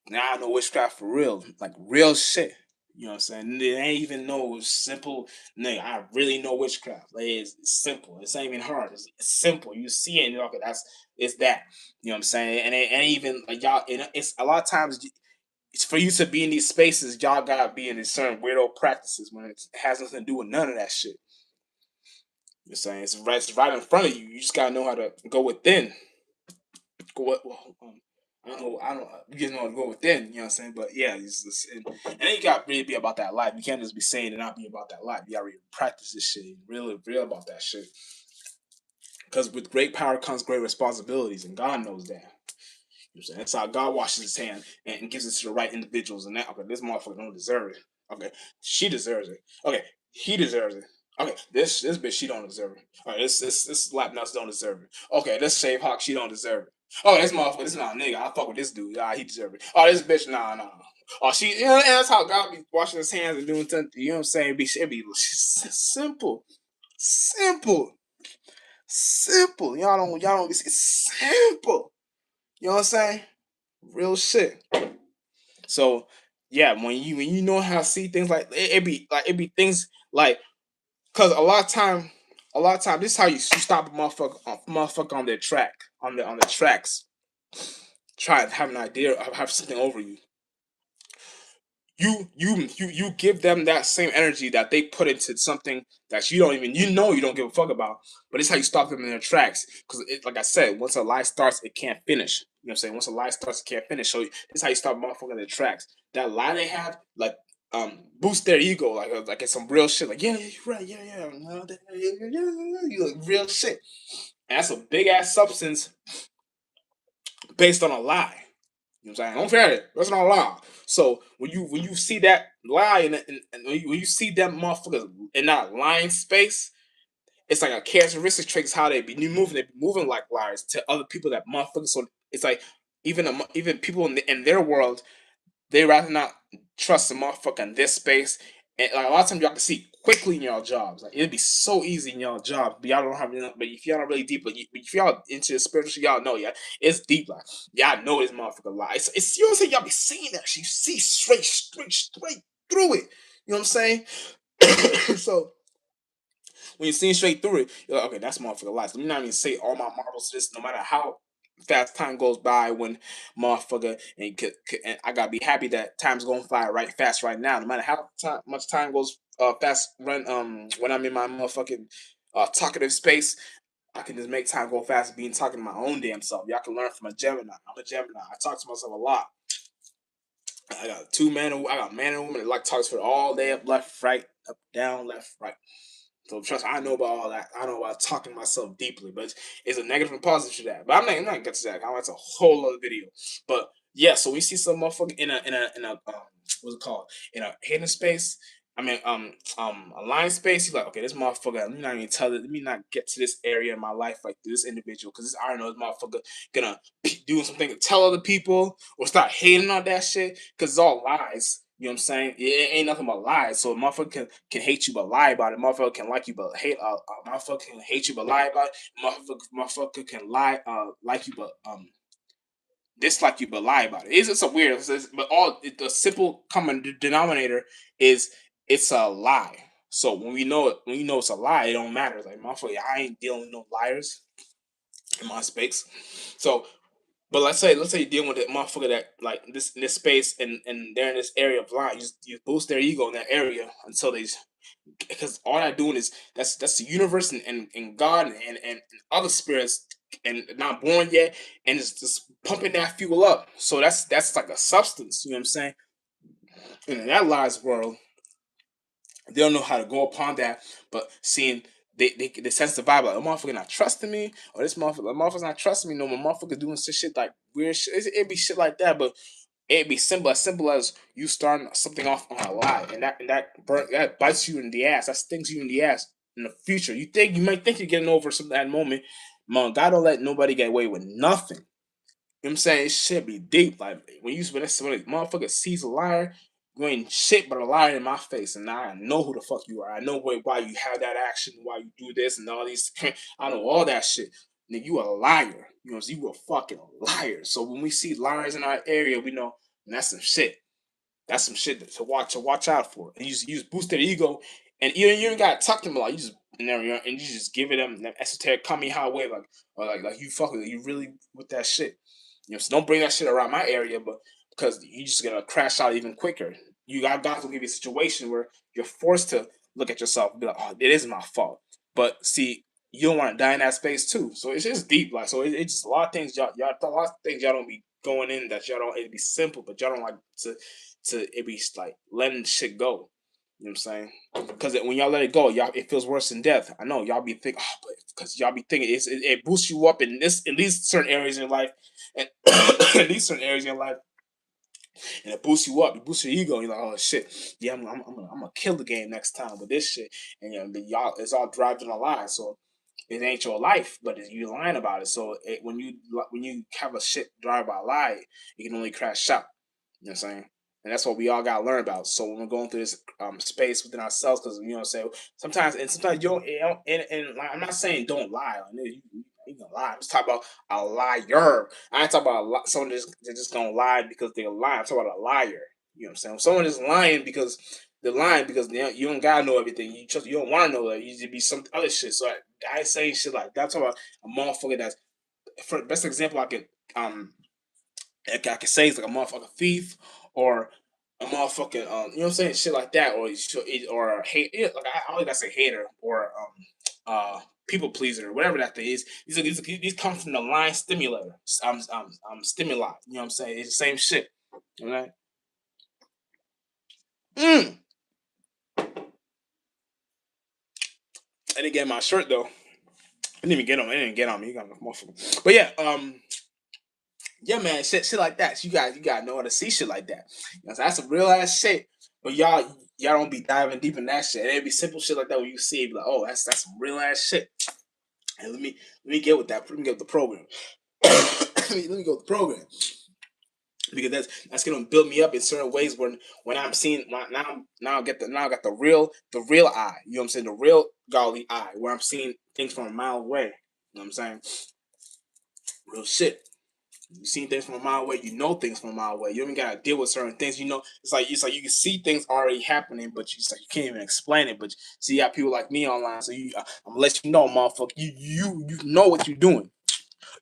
Now I know witchcraft for real. Like real shit. You know what I'm saying? It ain't even no simple nigga. I really know witchcraft. Like it's simple. It's not even hard. It's simple. You see it and you're like, it's that. You know what I'm saying? And it ain't even like y'all it's a lot of times it's for you to be in these spaces, y'all gotta be in these certain weirdo practices when it has nothing to do with none of that shit. You're saying it's right in front of you. You just gotta know how to go within. Well, I don't. You just know how to go within. You know what I'm saying? But yeah, and then you gotta really be about that life. You can't just be saying and not be about that life. You gotta really practice this shit. Really real about that shit. Because with great power comes great responsibilities, and God knows that. You know what I'm saying? That's how God washes his hand and gives it to the right individuals. And that, okay, this motherfucker don't deserve it. Okay, she deserves it. Okay, he deserves it. Okay, this bitch she don't deserve it. All right, this lap nuts don't deserve it. Okay, this shave hawk she don't deserve it. Oh, this motherfucker, this not a nigga. I fuck with this dude. Ah, he deserve it. Oh, this bitch, nah. Oh, and that's how God be washing his hands and doing something. You know what I'm saying? It be simple, simple, simple. Y'all don't be it's simple. You know what I'm saying? Real shit. So yeah, when you know how to see things like it be things like because a lot of time this is how you stop a motherfucker on their track on the tracks. Try to have an idea of have something over you. You give them that same energy that they put into something that you don't give a fuck about, but it's how you stop them in their tracks. Because like I said, once a lie starts, it can't finish. You know what I'm saying? Once a lie starts, it can't finish. So this is how you stop motherfuckers in their tracks. That lie they have, like boost their ego, like it's some real shit. Like yeah, you're right, yeah, no, you like real shit. And that's a big ass substance based on a lie. You know what I'm saying? Don't forget it. That's not a lie. So when you see that lie and when you see them motherfuckers in that lying space, it's like a characteristic trait how they be moving like liars to other people that motherfuckers. So it's like even people in their world they rather not trust a motherfucker in this space. And like a lot of times y'all can see quickly in y'all jobs. Like it'd be so easy in y'all jobs, but y'all don't have enough. But if y'all not really deep, but if y'all into the spiritual, y'all know, yeah, it's deep. Like y'all know this motherfucker lie. It's you know what I'm saying. Y'all be seeing that shit. You see straight through it. You know what I'm saying? So when you're seeing straight through it, you're like, okay, that's motherfucker lies. Let me not even say all my marbles to this, no matter how fast time goes by when motherfucker and I gotta be happy that time's going fly right fast right now. No matter how much time goes fast run when I'm in my motherfucking talkative space, I can just make time go fast being talking to my own damn self. Y'all can learn from a Gemini. I'm a Gemini. I talk to myself a lot. I got I got man and woman that like talks for all day up left, right, up, down, left, right. So trust me, I know about all that. I know about talking to myself deeply, but it's a negative and positive to that. But I'm not gonna get to that. That's a whole other video. But yeah, so we see some motherfucker in a what's it called in a hidden space. I mean a line space. You're like, okay, this motherfucker. Let me not even tell it. Let me not get to this area in my life like this individual because I know this motherfucker gonna do something to tell other people or start hating on that shit because it's all lies. You know what I'm saying? It ain't nothing but lies. So a motherfucker can hate you but lie about it. Motherfucker can like you but hate. Motherfucker can hate you but lie about it. Motherfucker can lie like you but dislike you but lie about it. It's just a weird. But the simple common denominator is it's a lie. So when you know it's a lie, it don't matter. It's like motherfucker, I ain't dealing with no liars in my space. So but let's say you're dealing with a motherfucker that like this in this space and they're in this area of line. You boost their ego in that area until they because all that doing is that's the universe and God and other spirits and not born yet and it's just pumping that fuel up. So that's like a substance. You know what I'm saying? And in that lies world, they don't know how to go upon that, but seeing they sense the vibe like, a motherfucker not trusting me, or this motherfucker's not trusting me no more. Motherfucker doing some shit like weird shit. It'd be shit like that, but it'd be simple as you starting something off on a lie, and that bites you in the ass. That stings you in the ass in the future. You might think you're getting over some that moment. Man, God don't let nobody get away with nothing. You know what I'm saying? It should be deep. Like when a motherfucker sees a liar, you ain't shit but a liar in my face, and now I know who the fuck you are. I know why you have that action, why you do this, and all these. I know all that shit. Nigga, you a liar. You know, you a fucking liar. So when we see liars in our area, we know and that's some shit. That's some shit to watch out for. And you just boost their ego, and you ain't got to talk to them a lot. You just and you just give it them that esoteric Kamiha way, like or like you fucking you really with that shit. You know, so don't bring that shit around my area, but because you just gonna crash out even quicker. God will give you a situation where you're forced to look at yourself and be like, oh, it is my fault. But see, you don't want to die in that space too. So it's just deep, like so. It's just a lot of things y'all a lot of things y'all don't be going in that y'all don't. It'd be simple, but y'all don't like to it be like letting shit go. You know what I'm saying? Because when y'all let it go, y'all it feels worse than death. I know y'all be thinking, oh, but because y'all be thinking it boosts you up in these certain areas in your life, and in these certain areas in your life, and it boosts you up. It boosts your ego. And you're like, oh shit, yeah, I'm gonna kill the game next time with this shit. And y'all, it's all driving a lie. So it ain't your life, but you lying about it. So when you have a shit drive by lie, you can only crash out. You know what I'm saying? And that's what we all gotta learn about. So when we're going through this space within ourselves, because you know what I'm saying, sometimes you don't, and like, I'm not saying don't lie. Like, nigga, you gonna lie. I'm just talking about a liar. I ain't talking about someone they're just gonna lie because they're lying. I'm talking about a liar. You know what I'm saying? If someone is lying because they're lying because you don't gotta know everything. You don't want to know that. You just be some other shit. So I ain't saying shit like that. I'm talking about a motherfucker that's, for the best example um I can say is like a motherfucking thief or a motherfucking you know what I'm saying, shit like that, or a hate, yeah, like I always gotta say hater or people pleaser or whatever that thing is. These come from the line stimulator, stimuli. You know what I'm saying? It's the same shit. Right? I didn't get my shirt though. I didn't even get on. I didn't get on me. You got enough motherfucker. But yeah, yeah, man, shit like that. So you gotta know how to see shit like that. You know, so that's some real ass shit. But y'all don't be diving deep in that shit. It'd be simple shit like that when you see it, be like, oh, that's some real ass shit. And let me get with that. Let me get with the program. let me go with the program because that's gonna build me up in certain ways when I'm seeing now I got the real eye. You know what I'm saying? The real godly eye where I'm seeing things from a mile away. You know what I'm saying? Real shit. You see things from a mile away. You know things from a mile away. You don't even gotta deal with certain things. You know, it's like you can see things already happening, but you can't even explain it. But see, you got people like me online, so I'm gonna let you know, motherfucker. You know what you're doing.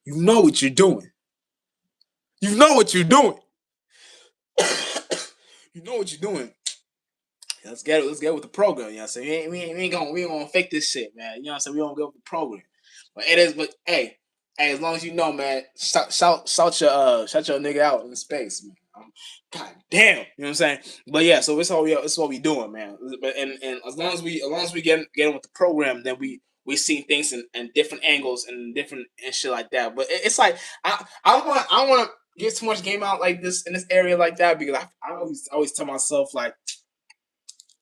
You know what you're doing. You know what you're doing. you know what you're doing. Let's get with the program. You know what I'm saying? We ain't gonna fake this shit, man. You know what I'm saying? We don't go with the program. But hey, as long as you know, man, shout your nigga out in space, man. God damn, you know what I'm saying? But yeah, so it's what we doing, man. But and as long as we get in with the program, then we see things in different angles and different and shit like that. But it's like I don't want to get too much game out like this in this area like that because I always tell myself like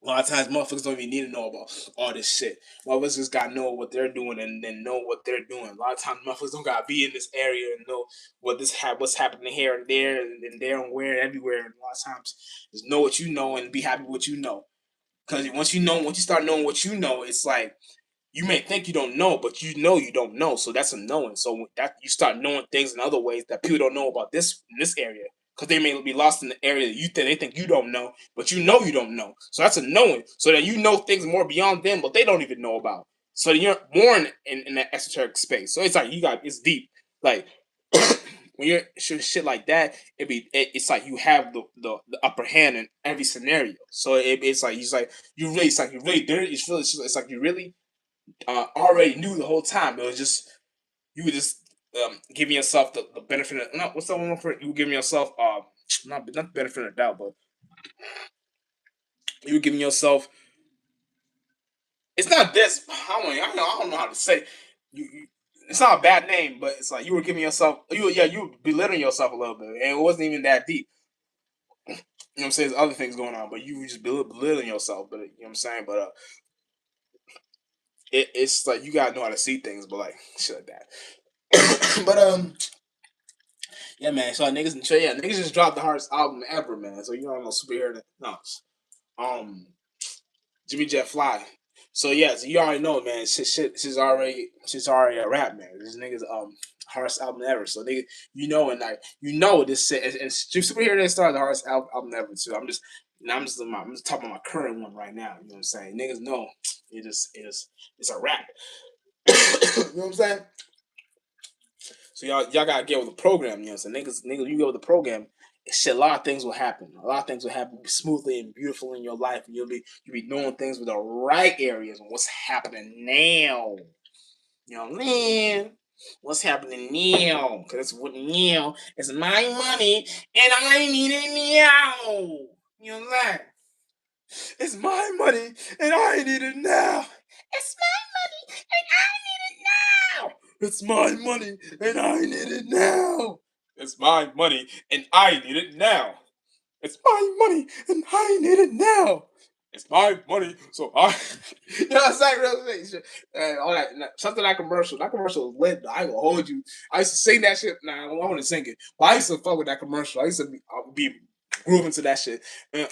a lot of times motherfuckers don't even need to know about all this shit. Motherfuckers just gotta know what they're doing and then know what they're doing. A lot of times motherfuckers don't gotta be in this area and know what's happening here and there and where and everywhere. And a lot of times just know what you know and be happy with what you know. Because once you start knowing what you know, it's like you may think you don't know, but you don't know. So that's a knowing. So that you start knowing things in other ways that people don't know about this in this area. Because they may be lost in the area that they think you don't know, but you don't know. So that's a knowing. So that you know things more beyond them, but they don't even know about. So you're born in that esoteric space. So it's like it's deep. Like when you're shit like that, it's like you have the upper hand in every scenario. So it's like you really did it. It's like you really already knew the whole time. It was just you were just giving yourself the benefit of no. What's that one for? You were giving yourself not the benefit of the doubt, but you were giving yourself. It's not this. I don't know how to say. It's not a bad name, but it's like you were giving yourself. You were belittling yourself a little bit, and it wasn't even that deep. You know what I'm saying? There's other things going on, but you were just belittling yourself. But you know what I'm saying? But it's like you gotta know how to see things, but like shit like that. but Yeah, man. Niggas just dropped the hardest album ever, man. So you know I'm no superhero. No, um, Jimmy Jet Fly. So yeah, so you already know, man. Shit's already a rap, man. This nigga's hardest album ever. So nigga, you know this shit. And superhero they started the hardest album ever too. I'm just talking about my current one right now. You know what I'm saying? Niggas know it's a rap. you know what I'm saying? So y'all gotta get with the program, you know. So niggas, you go with the program, shit. A lot of things will happen. A lot of things will happen smoothly and beautiful in your life, and you'll be doing things with the right areas and what's happening now. You know, man, what's happening now? Because it's what now. It's my money, and I need it now. You know that. It's my money, and I need it now. It's my money, and I need it now. It's my money, and I need it now. It's my money, and I need it now. It's my money, and I need it now. It's my money, so I. you know what I'm saying? Real shit. All that, something that commercial. That commercial was lit. I ain't gonna hold you. I used to sing that shit. Nah, I want to sing it. But I used to fuck with that commercial. I used to be grew up into that shit. And,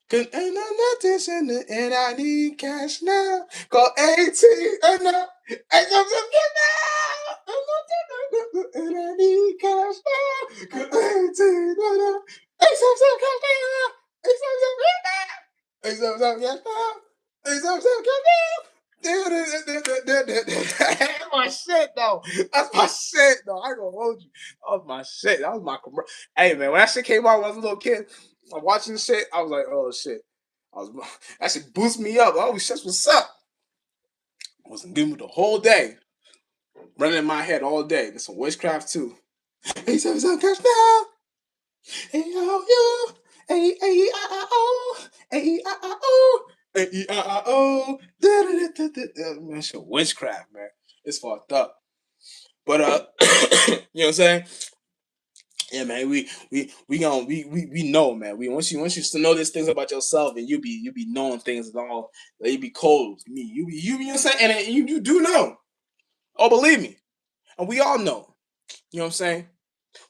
cause ain't no nothing and I need cash now. Call AT and now. And I need cash now. Call AT and now. That's my shit though. That's my shit though. I ain't gonna hold you. That was my shit. That was my Hey man, when that shit came out when I was a little kid, I'm watching the shit, I was like, oh shit. I was that shit boost me up. Oh shit, what's up? I was in good mood the whole day. Running in my head all day. There's some witchcraft too. Hey, so catch now. Hey, yo, yo. Hey, hey, Hey, Man, shit, witchcraft, man. It's fucked up. But you know what I'm saying? Yeah, man. We know, man. Once you know these things about yourself, and you be knowing things and all. You be cold. You know what I'm saying? And you do know. Oh, believe me. And we all know. You know what I'm saying?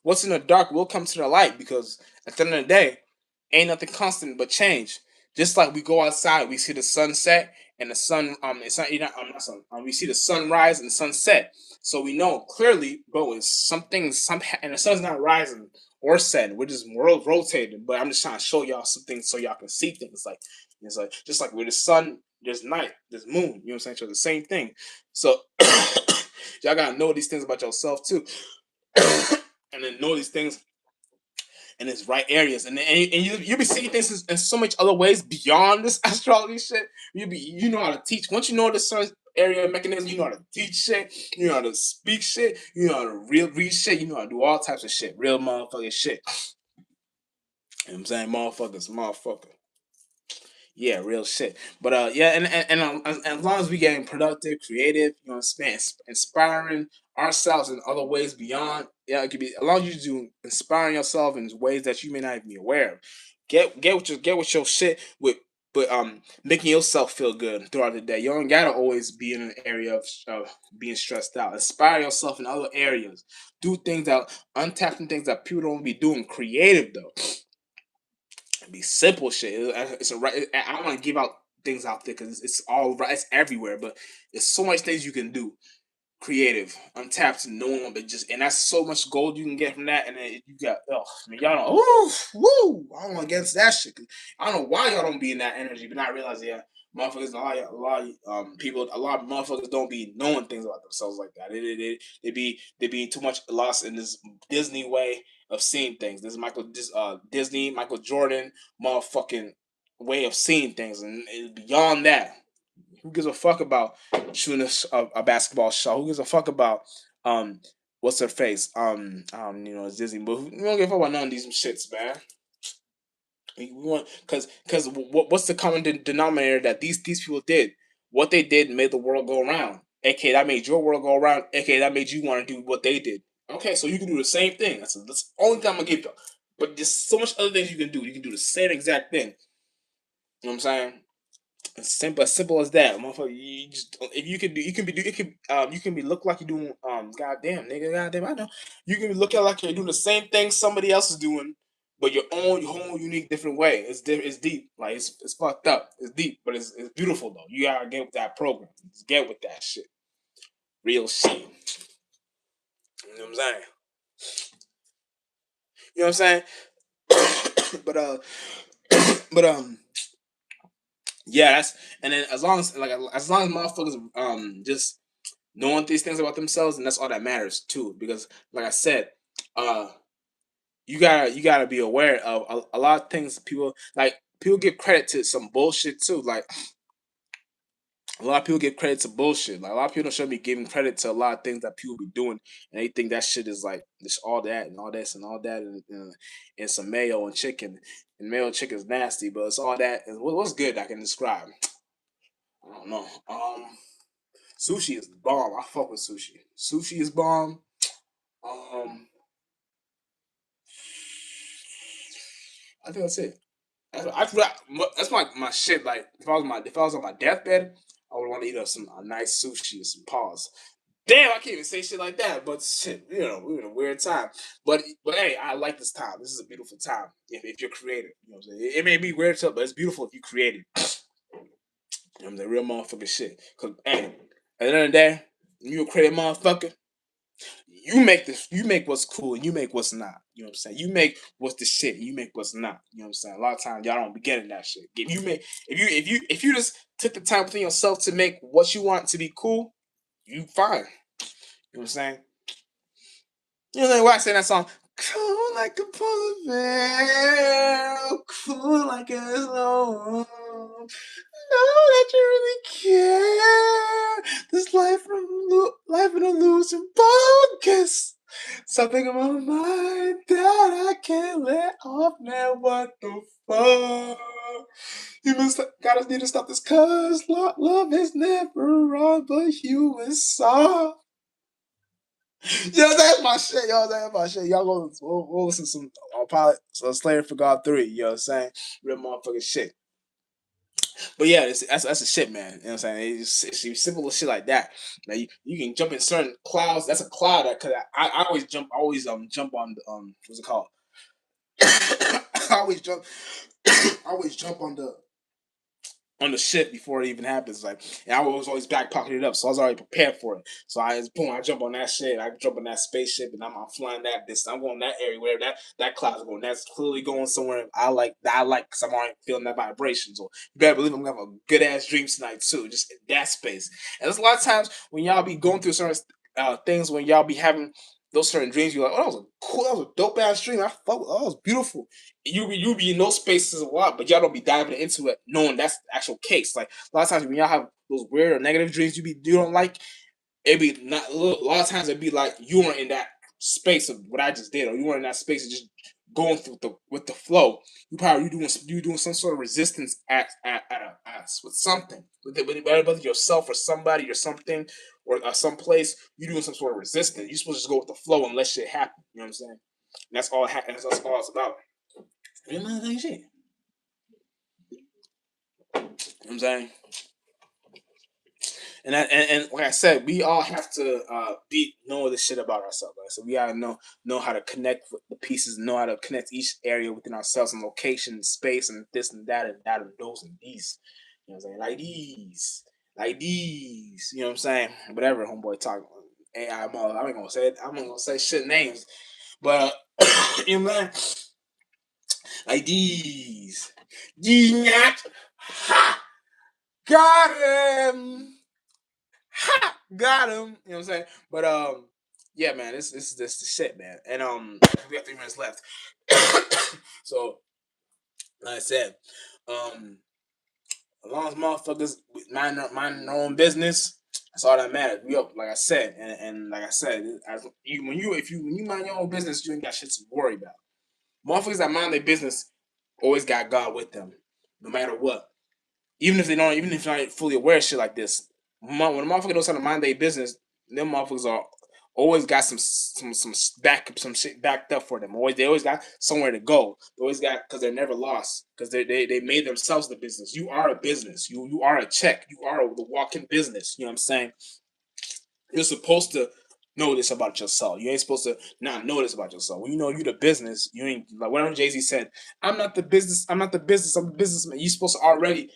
What's in the dark will come to the light because at the end of the day, ain't nothing constant but change. Just like we go outside, we see the sunset and the sun. It's not. Not sun. We see the sunrise and the sunset. So we know clearly, bro, it's something. And the sun's not rising or setting. We're just world rotating. But I'm just trying to show y'all some things so y'all can see things. Like it's like just like with the sun, there's night, there's moon. You know what I'm saying? So the same thing. So y'all gotta know these things about yourself too. And then know these things in its right areas, and you'll be seeing things in so much other ways beyond this astrology shit. You know how to teach once you know the sun's area mechanism. You know how to teach shit. You know how to speak shit. You know how to read shit. You know how to do all types of shit, real motherfucking shit. You know what I'm saying, motherfucker. Yeah, real shit. But yeah, and as long as we getting productive, creative, you know, inspiring ourselves in other ways beyond. Yeah, it could be as long as you do inspiring yourself in ways that you may not even be aware of. Get with your shit with. But making yourself feel good throughout the day. You don't gotta always be in an area of being stressed out. Inspire yourself in other areas. Do things that untapping things that people don't be doing. Creative though, be simple shit. It's a right. I don't want to give out things out there because it's all right. It's everywhere, but there's so much things you can do. Creative, untapped, no one, but just and that's so much gold you can get from that. And then you got I mean, y'all don't. Ooh, woo! I don't against that shit. I don't know why y'all don't be in that energy, but not realize motherfuckers. People, a lot of motherfuckers don't be knowing things about themselves like that. They be too much lost in this Disney way of seeing things. Disney, Michael Jordan, motherfucking way of seeing things, and beyond that. Who gives a fuck about shooting a basketball shot? Who gives a fuck about what's her face? It's Disney, but we don't give a fuck about none of these shits, man. We want because what's the common denominator that these people did? What they did made the world go around. AKA that made your world go around. AKA that made you want to do what they did. Okay, so you can do the same thing. That's the only thing I'm gonna give you. But there's so much other things you can do. You can do the same exact thing. You know what I'm saying? As simple as that, motherfucker. You just if you can do, you can be look like you're doing goddamn nigga, goddamn. I know you can be looking like you're doing the same thing somebody else is doing, but your own unique different way. It's deep, like it's fucked up. It's deep, but it's beautiful though. You gotta get with that program. Just get with that shit. Real shit. You know what I'm saying? You know what I'm saying? but yeah, that's and then as long as motherfuckers just knowing these things about themselves, and that's all that matters too. Because like I said, uh, you gotta be aware of a lot of things. People give credit to some bullshit too. Like a lot of people give credit to bullshit. Like a lot of people should be giving credit to a lot of things that people be doing, and they think that shit is like this all that and all this and all that and some mayo and chicken. And mayo and chicken is nasty, but it's all that. And what's good I can describe? I don't know. Sushi is bomb. I fuck with sushi. Sushi is bomb. Um, I think that's it. That's my shit. Like if I was on my deathbed, I would want to eat a nice sushi, some paws. Damn, I can't even say shit like that. But shit, we're in a weird time. But hey, I like this time. This is a beautiful time. If you're creative, you know what I'm saying. It may be weird stuff, but it's beautiful if you create it. You know what I'm saying, real motherfucking shit. Cause hey, at the end of the day, when you a creative motherfucker, you make what's cool and you make what's not. You know what I'm saying? You make what's the shit and you make what's not. You know what I'm saying? A lot of times y'all don't be getting that shit. If you just took the time within yourself to make what you want to be cool, you fine. You know what I'm saying? You know why I say that song? Cool like a polar bear, cool like a snow. Know that you really care. This life in a losing bogus. Something in my mind that I can't let off now. What the fuck? Gotta need to stop this cause love is never wrong, but you is soft. Yo, that's my shit. Yo, that's my shit. Y'all go we'll listen to some Slayer for God 3. You know what I'm saying? Real motherfucking shit. But yeah, that's a shit, man. You know what I'm saying? It's simple shit like that. Now you can jump in certain clouds. That's a cloud that cause I always jump on what's it called? I always jump on the shit before it even happens. Like, and I was always back pocketed up, so I was already prepared for it. So I jump on that shit. I jump on that spaceship, and I'm flying that distance. I'm going that area where that cloud's going. That's clearly going somewhere I like because I'm already feeling that vibration. So you better believe I'm gonna have a good ass dream tonight too, just in that space. And there's a lot of times when y'all be going through certain things, when y'all be having those certain dreams, you're like, oh, that was a dope ass dream. Oh, that was beautiful. You be in those spaces a lot, but y'all don't be diving into it knowing that's the actual case. Like a lot of times when y'all have those weird or negative dreams you don't like, it be not a lot of times it'd be like you weren't in that space of what I just did, or you weren't in that space of just going through with the flow. You doing some sort of resistance with something whether yourself or somebody or something or some place. You doing some sort of resistance. You're supposed to just go with the flow and let shit happen. You know what I'm saying? And that's all it's about. You know what I'm saying? You know what I'm saying? And like I said, we all have to know this shit about ourselves. Right? So we gotta know how to connect with the pieces, know how to connect each area within ourselves and location, space, and this and that and those and these. You know what I'm saying? Like these. You know what I'm saying? Whatever, homeboy talk. Hey, I ain't gonna say it. I'm not gonna say shit names, but you know what I'm saying? Like these. Not. Ha! Got him. Ha! Got him. You know what I'm saying? But yeah, man, this the shit, man. And we have 3 minutes left. So, like I said, as long as motherfuckers mind their own business, that's all that matters. We up, like I said, and like I said, when you mind your own business, you ain't got shit to worry about. Motherfuckers that mind their business always got God with them, no matter what. Even if they're not fully aware of shit like this, when a motherfucker knows how to mind their business, them motherfuckers are always got some shit backed up for them. They always got somewhere to go. They always got because they're never lost because they made themselves the business. You are a business. You are a check. You are the walking business. You know what I'm saying? You're supposed to know this about yourself. You ain't supposed to not know this about yourself. When you know you the business, you ain't like whatever Jay-Z said, I'm not the business, I'm the businessman. You're supposed to already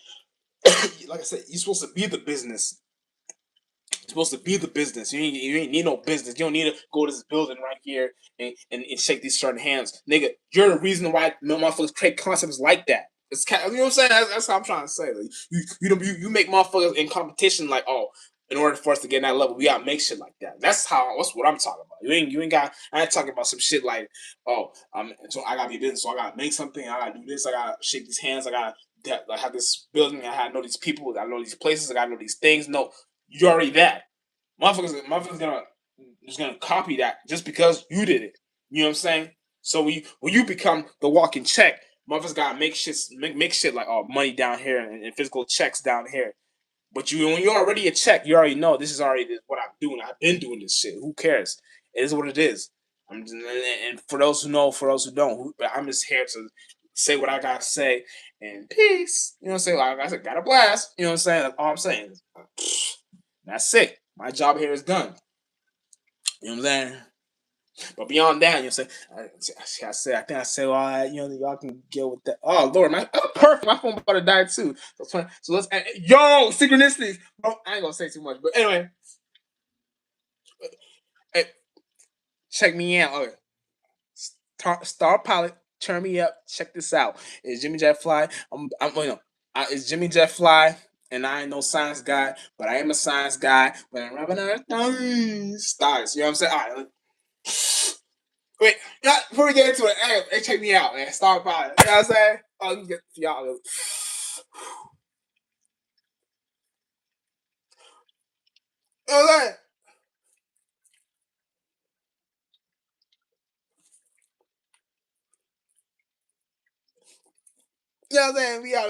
like I said, you're supposed to be the business. You're supposed to be the business. You ain't need no business. You don't need to go to this building right here and shake these certain hands. Nigga, you're the reason why motherfuckers create concepts like that. You know what I'm saying? That's how I'm trying to say. Like, you make motherfuckers in competition like, oh, in order for us to get in that level, we gotta make shit like that. That's what I'm talking about. You ain't got I ain't talking about some shit like, oh, so I gotta be business, so I gotta make something, I gotta do this, I gotta shake these hands, I gotta like have this building, I gotta know these people, I know these places, I gotta know these things. No, you're already that. Motherfuckers gonna copy that just because you did it. You know what I'm saying? So when you become the walking check, motherfuckers gotta make shit like money down here and physical checks down here. But when you're already a check, you already know this is already what I'm doing. I've been doing this shit. Who cares? It is what it is. And for those who know, for those who don't, I'm just here to say what I gotta say and peace. You know what I'm saying? Like I said, got a blast. You know what I'm saying? That's all I'm saying. That's it. My job here is done. You know what I'm saying? But beyond that, you know, I think I said all that. You know, y'all can get with that. Oh Lord, perfect. My phone about to die too. So let's yo synchronicities. Bro, I ain't gonna say too much, but anyway, hey, check me out. Okay. Star Pilot, turn me up. Check this out. It's Jimmy Jet Fly. It's Jimmy Jet Fly, and I ain't no science guy, but I am a science guy. When I'm rubbing out stars, you know what I'm saying? All right. Wait, before we get into it, hey, check me out, man. Star Pilot. You know what I'm saying? Oh, you get y'all. You know what I'm saying? You know what I'm saying? We out.